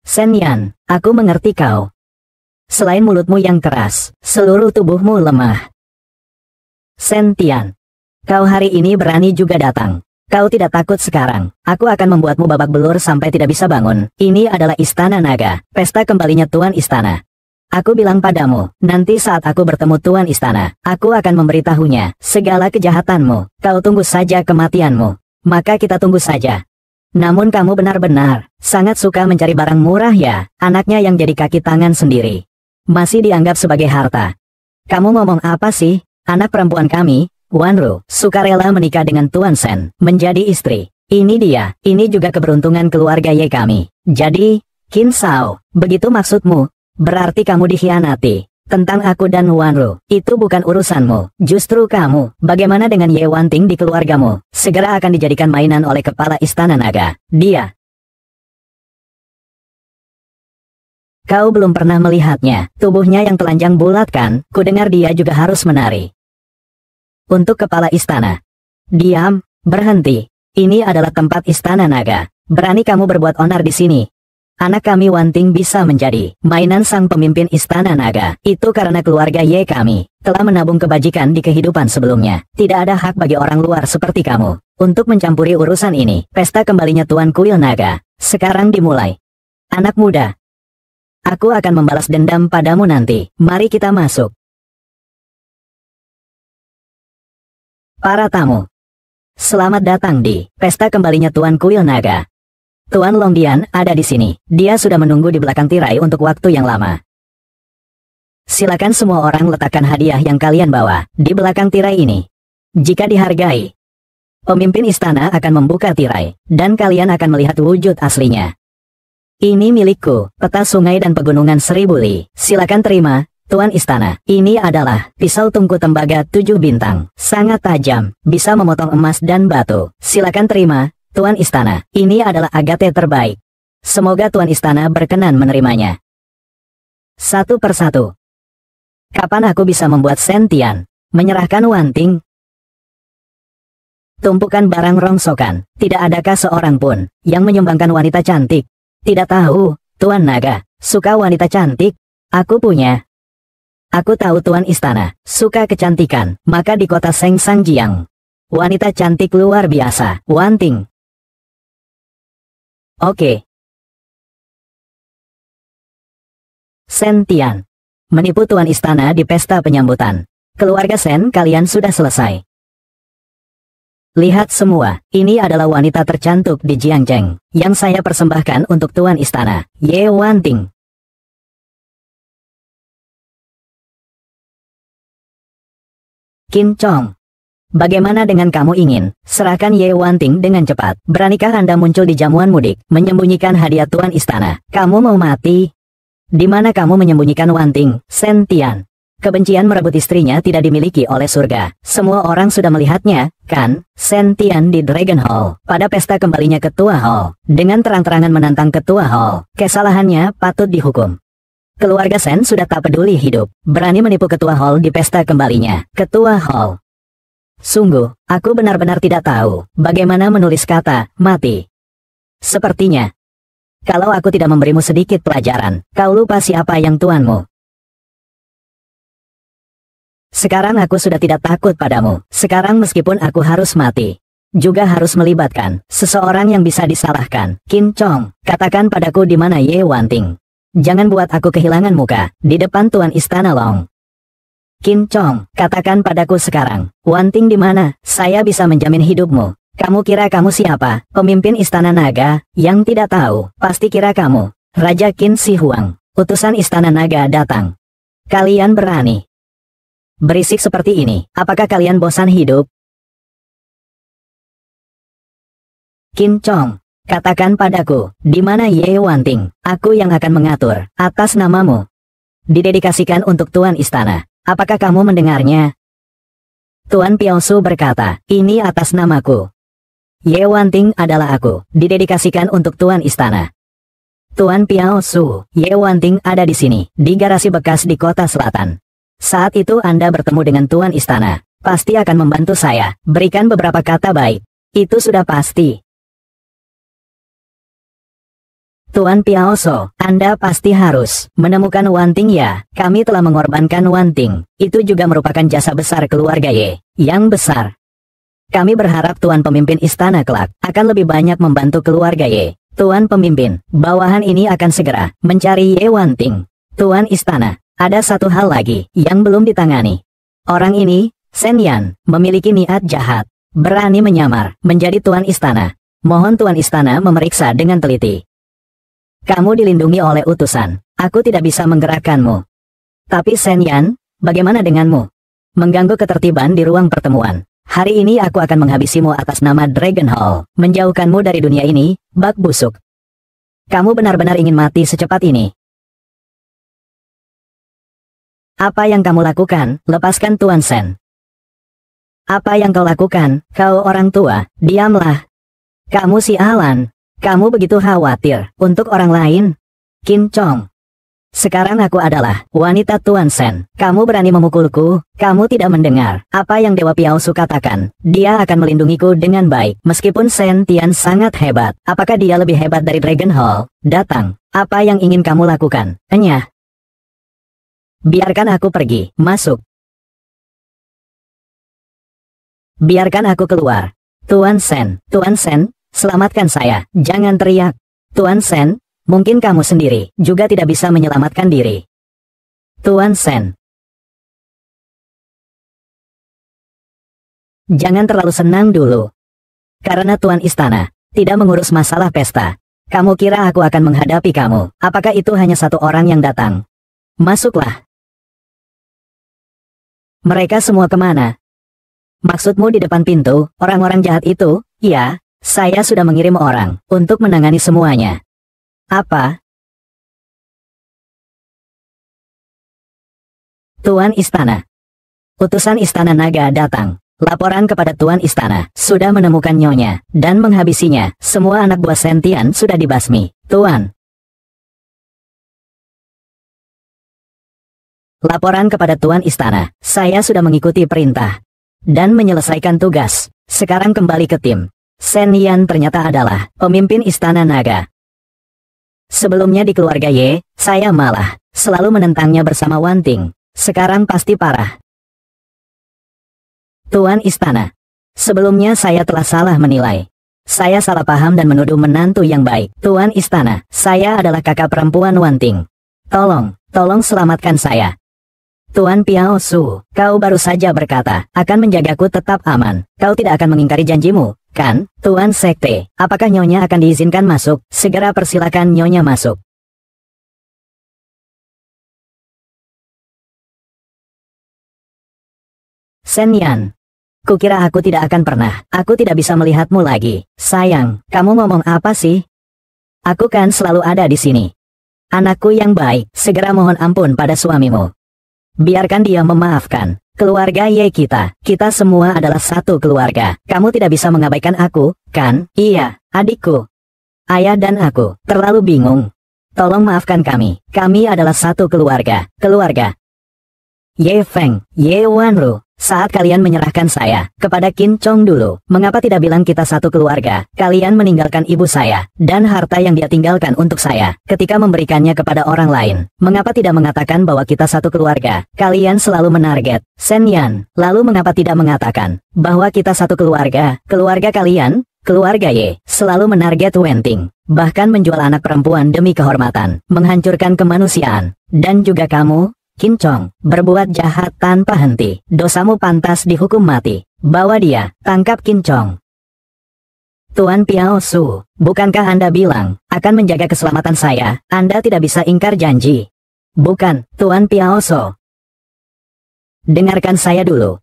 Shen Yan, aku mengerti kau. Selain mulutmu yang keras, seluruh tubuhmu lemah. Shen Tian, kau hari ini berani juga datang. Kau tidak takut sekarang. Aku akan membuatmu babak belur sampai tidak bisa bangun. Ini adalah Istana Naga, pesta kembalinya Tuan Istana. Aku bilang padamu, nanti saat aku bertemu Tuan Istana, aku akan memberitahunya segala kejahatanmu. Kau tunggu saja kematianmu. Maka kita tunggu saja. Namun kamu benar-benar sangat suka mencari barang murah ya. Anaknya yang jadi kaki tangan sendiri masih dianggap sebagai harta. Kamu ngomong apa sih? Anak perempuan kami, Wanru, sukarela menikah dengan Tuan Shen, menjadi istri. Ini dia, ini juga keberuntungan keluarga Ye kami. Jadi, Qin Sao, begitu maksudmu? Berarti kamu dikhianati. Tentang aku dan Wanru, itu bukan urusanmu. Justru kamu, bagaimana dengan Ye Wanting di keluargamu? Segera akan dijadikan mainan oleh kepala Istana Naga. Dia. Kau belum pernah melihatnya. Tubuhnya yang telanjang bulat kan? Kudengar dia juga harus menari. Untuk kepala istana. Diam, berhenti. Ini adalah tempat Istana Naga. Berani kamu berbuat onar di sini? Anak kami Wanting bisa menjadi mainan sang pemimpin Istana Naga. Itu karena keluarga Ye kami telah menabung kebajikan di kehidupan sebelumnya. Tidak ada hak bagi orang luar seperti kamu untuk mencampuri urusan ini. Pesta kembalinya Tuan Kuil Naga sekarang dimulai. Anak muda, aku akan membalas dendam padamu nanti. Mari kita masuk. Para tamu, selamat datang di pesta kembalinya Tuan Kuil Naga. Tuan Longdian ada di sini. Dia sudah menunggu di belakang tirai untuk waktu yang lama. Silakan semua orang letakkan hadiah yang kalian bawa di belakang tirai ini. Jika dihargai, pemimpin istana akan membuka tirai, dan kalian akan melihat wujud aslinya. Ini milikku, peta sungai dan pegunungan 1000 li. Silakan terima, Tuan Istana. Ini adalah pisau tungku tembaga 7 bintang. Sangat tajam, bisa memotong emas dan batu. Silakan terima, Tuan Istana. Ini adalah agate terbaik. Semoga Tuan Istana berkenan menerimanya. Satu persatu. Kapan aku bisa membuat Sentian menyerahkan Wanting? Tumpukan barang rongsokan. Tidak adakah seorang pun yang menyumbangkan wanita cantik? Tidak tahu, Tuan Naga. Suka wanita cantik? Aku punya. Aku tahu Tuan Istana suka kecantikan, maka di kota Seng Sangjiang, wanita cantik luar biasa, Wanting. Oke. Sentian. Menipu Tuan Istana di pesta penyambutan. Keluarga Sen, kalian sudah selesai. Lihat semua, ini adalah wanita tercantik di Jiangzheng, yang saya persembahkan untuk Tuan Istana, Ye Wanting. Qin Chong, bagaimana dengan kamu ingin serahkan Ye Wanting dengan cepat? Beranikah Anda muncul di jamuan mudik, menyembunyikan hadiah Tuan Istana? Kamu mau mati? Di mana kamu menyembunyikan Wanting, Sentian? Kebencian merebut istrinya tidak dimiliki oleh surga. Semua orang sudah melihatnya, kan? Sentian di Dragon Hall, pada pesta kembalinya Ketua Hall, dengan terang-terangan menantang Ketua Hall. Kesalahannya patut dihukum. Keluarga Sen sudah tak peduli hidup, berani menipu Ketua Hall di pesta kembalinya. Ketua Hall. Sungguh, aku benar-benar tidak tahu bagaimana menulis kata mati. Sepertinya, kalau aku tidak memberimu sedikit pelajaran, kau lupa siapa yang tuanmu. Sekarang aku sudah tidak takut padamu. Sekarang meskipun aku harus mati, juga harus melibatkan seseorang yang bisa disalahkan. Qin Chong, katakan padaku di mana Ye Wanting. Jangan buat aku kehilangan muka di depan Tuan Istana Long. Qin Chong, katakan padaku sekarang, Wanting di mana? Saya bisa menjamin hidupmu. Kamu kira kamu siapa? Pemimpin Istana Naga yang tidak tahu. Pasti kira kamu Raja Qin Si Huang, utusan Istana Naga datang. Kalian berani berisik seperti ini? Apakah kalian bosan hidup? Qin Chong, katakan padaku, di mana Ye Wanting? Aku yang akan mengatur atas namamu. Didedikasikan untuk Tuan Istana. Apakah kamu mendengarnya? Tuan Piaosu berkata, ini atas namaku. Ye Wanting adalah aku. Didedikasikan untuk Tuan Istana. Tuan Piaosu, Ye Wanting ada di sini, di garasi bekas di kota selatan. Saat itu Anda bertemu dengan Tuan Istana. Pasti akan membantu saya. Berikan beberapa kata baik. Itu sudah pasti. Tuan Piaoso, Anda pasti harus menemukan Wanting ya. Kami telah mengorbankan Wanting. Itu juga merupakan jasa besar keluarga Ye. Yang besar. Kami berharap Tuan Pemimpin Istana kelak akan lebih banyak membantu keluarga Ye. Tuan Pemimpin, bawahan ini akan segera mencari Ye Wanting. Tuan Istana, ada satu hal lagi yang belum ditangani. Orang ini, Sen Yan, memiliki niat jahat. Berani menyamar menjadi Tuan Istana. Mohon Tuan Istana memeriksa dengan teliti. Kamu dilindungi oleh utusan. Aku tidak bisa menggerakkanmu. Tapi Sen Yan, bagaimana denganmu? Mengganggu ketertiban di ruang pertemuan. Hari ini aku akan menghabisimu atas nama Dragon Hall. Menjauhkanmu dari dunia ini, bak busuk. Kamu benar-benar ingin mati secepat ini. Apa yang kamu lakukan? Lepaskan Tuan Sen. Apa yang kau lakukan, kau orang tua? Diamlah. Kamu si Alan. Kamu begitu khawatir untuk orang lain? Qin Chong. Sekarang aku adalah wanita Tuan Sen. Kamu berani memukulku? Kamu tidak mendengar apa yang Dewa Piaosu katakan. Dia akan melindungiku dengan baik. Meskipun Sen Tian sangat hebat. Apakah dia lebih hebat dari Dragon Hall? Datang. Apa yang ingin kamu lakukan? Enyah. Biarkan aku pergi. Masuk. Biarkan aku keluar. Tuan Sen, selamatkan saya. Jangan teriak. Tuan Sen, mungkin kamu sendiri juga tidak bisa menyelamatkan diri. Tuan Sen. Jangan terlalu senang dulu. Karena Tuan Istana tidak mengurus masalah pesta. Kamu kira aku akan menghadapi kamu? Apakah itu hanya satu orang yang datang? Masuklah. Mereka semua kemana? Maksudmu di depan pintu, orang-orang jahat itu? Ya, saya sudah mengirim orang untuk menangani semuanya. Apa? Tuan Istana. Utusan Istana Naga datang. Laporan kepada Tuan Istana, sudah menemukan Nyonya, dan menghabisinya. Semua anak buah Sentian sudah dibasmi. Tuan. Laporan kepada Tuan Istana, saya sudah mengikuti perintah dan menyelesaikan tugas. Sekarang kembali ke tim. Sen Yan ternyata adalah pemimpin Istana Naga. Sebelumnya di keluarga Ye, saya malah selalu menentangnya bersama Wan Ting. Sekarang pasti parah. Tuan Istana, sebelumnya saya telah salah menilai. Saya salah paham dan menuduh menantu yang baik. Tuan Istana, saya adalah kakak perempuan Wan Ting. Tolong selamatkan saya. Tuan Piao Su, kau baru saja berkata, akan menjagaku tetap aman. Kau tidak akan mengingkari janjimu, kan? Tuan Sekte, apakah Nyonya akan diizinkan masuk? Segera persilakan Nyonya masuk. Sen Yan. Kukira aku tidak akan pernah. Aku tidak bisa melihatmu lagi. Sayang, kamu ngomong apa sih? Aku kan selalu ada di sini. Anakku yang baik, segera mohon ampun pada suamimu. Biarkan dia memaafkan. Keluarga Ye kita semua adalah satu keluarga. Kamu tidak bisa mengabaikan aku, kan? Iya, adikku. Ayah dan aku terlalu bingung. Tolong maafkan kami. Kami adalah satu keluarga. Ye Feng, Ye Wanru. Saat kalian menyerahkan saya kepada Qin Chong dulu, mengapa tidak bilang kita satu keluarga? Kalian meninggalkan ibu saya dan harta yang dia tinggalkan untuk saya ketika memberikannya kepada orang lain. Mengapa tidak mengatakan bahwa kita satu keluarga? Kalian selalu menarget Sen Yan. Lalu mengapa tidak mengatakan bahwa kita satu keluarga? Keluarga kalian, keluarga Ye, selalu menarget Wen Ting. Bahkan menjual anak perempuan demi kehormatan, menghancurkan kemanusiaan. Dan juga kamu, Qin Chong, berbuat jahat tanpa henti. Dosamu pantas dihukum mati. Bawa dia, tangkap Qin Chong. Tuan Piao Su, bukankah Anda bilang akan menjaga keselamatan saya? Anda tidak bisa ingkar janji. Bukan, Tuan Piao Su. Dengarkan saya dulu.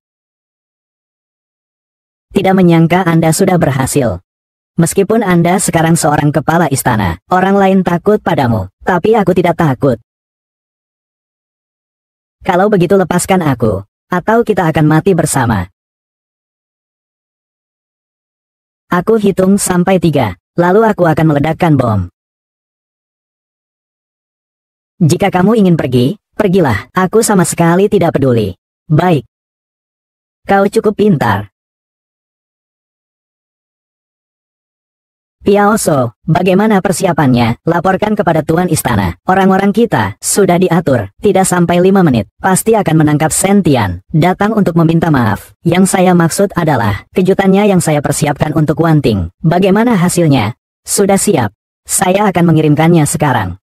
Tidak menyangka Anda sudah berhasil. Meskipun Anda sekarang seorang kepala istana, orang lain takut padamu, tapi aku tidak takut. Kalau begitu lepaskan aku, atau kita akan mati bersama. Aku hitung sampai 3, lalu aku akan meledakkan bom. Jika kamu ingin pergi, pergilah, aku sama sekali tidak peduli. Baik. Kau cukup pintar. Piao Su, bagaimana persiapannya? Laporkan kepada Tuan Istana. Orang-orang kita sudah diatur. Tidak sampai 5 menit, pasti akan menangkap Sentian. Datang untuk meminta maaf. Yang saya maksud adalah kejutannya yang saya persiapkan untuk Wan Ting. Bagaimana hasilnya? Sudah siap. Saya akan mengirimkannya sekarang.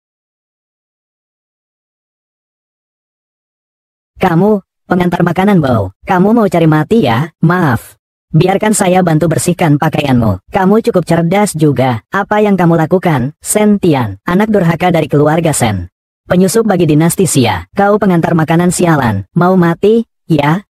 Kamu, pengantar makanan bau. Kamu mau cari mati ya? Maaf. Biarkan saya bantu bersihkan pakaianmu. Kamu cukup cerdas juga. Apa yang kamu lakukan, Sentian? Anak durhaka dari keluarga Sen. Penyusup bagi dinasti Xia. Kau pengantar makanan sialan. Mau mati, ya?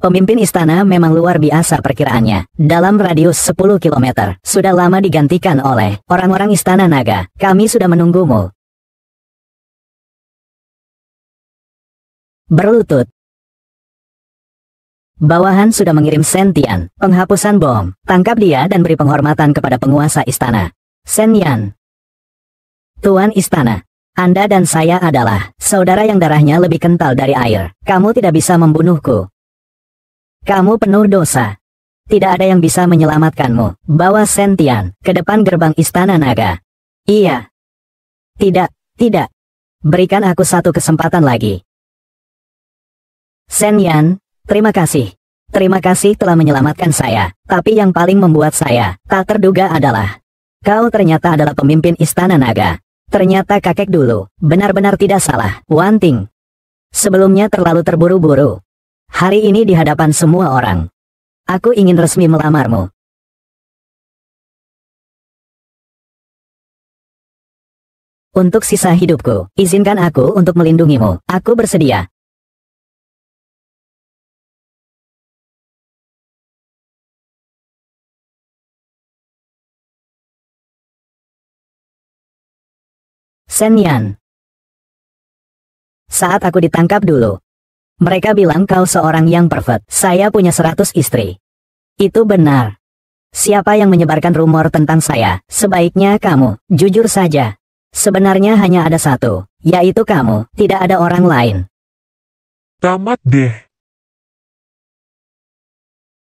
Pemimpin istana memang luar biasa perkiraannya. Dalam radius 10 km, sudah lama digantikan oleh orang-orang Istana Naga. Kami sudah menunggumu. Berlutut. Bawahan sudah mengirim Sentian, penghapusan bom. Tangkap dia dan beri penghormatan kepada penguasa istana. Sen Yan. Tuan Istana, Anda dan saya adalah saudara yang darahnya lebih kental dari air. Kamu tidak bisa membunuhku. Kamu penuh dosa. Tidak ada yang bisa menyelamatkanmu. Bawa Sentian ke depan gerbang Istana Naga. Iya. Tidak, tidak. Berikan aku satu kesempatan lagi. Shen Yan, terima kasih. Terima kasih telah menyelamatkan saya. Tapi yang paling membuat saya tak terduga adalah kau ternyata adalah pemimpin Istana Naga. Ternyata kakek dulu benar-benar tidak salah. Wan Ting. Sebelumnya terlalu terburu-buru. Hari ini di hadapan semua orang. Aku ingin resmi melamarmu. Untuk sisa hidupku, izinkan aku untuk melindungimu. Aku bersedia. Shen Yan. Saat aku ditangkap dulu, mereka bilang kau seorang yang perfect. Saya punya 100 istri. Itu benar. Siapa yang menyebarkan rumor tentang saya? Sebaiknya kamu, jujur saja. Sebenarnya hanya ada satu, yaitu kamu, tidak ada orang lain. Tamat deh.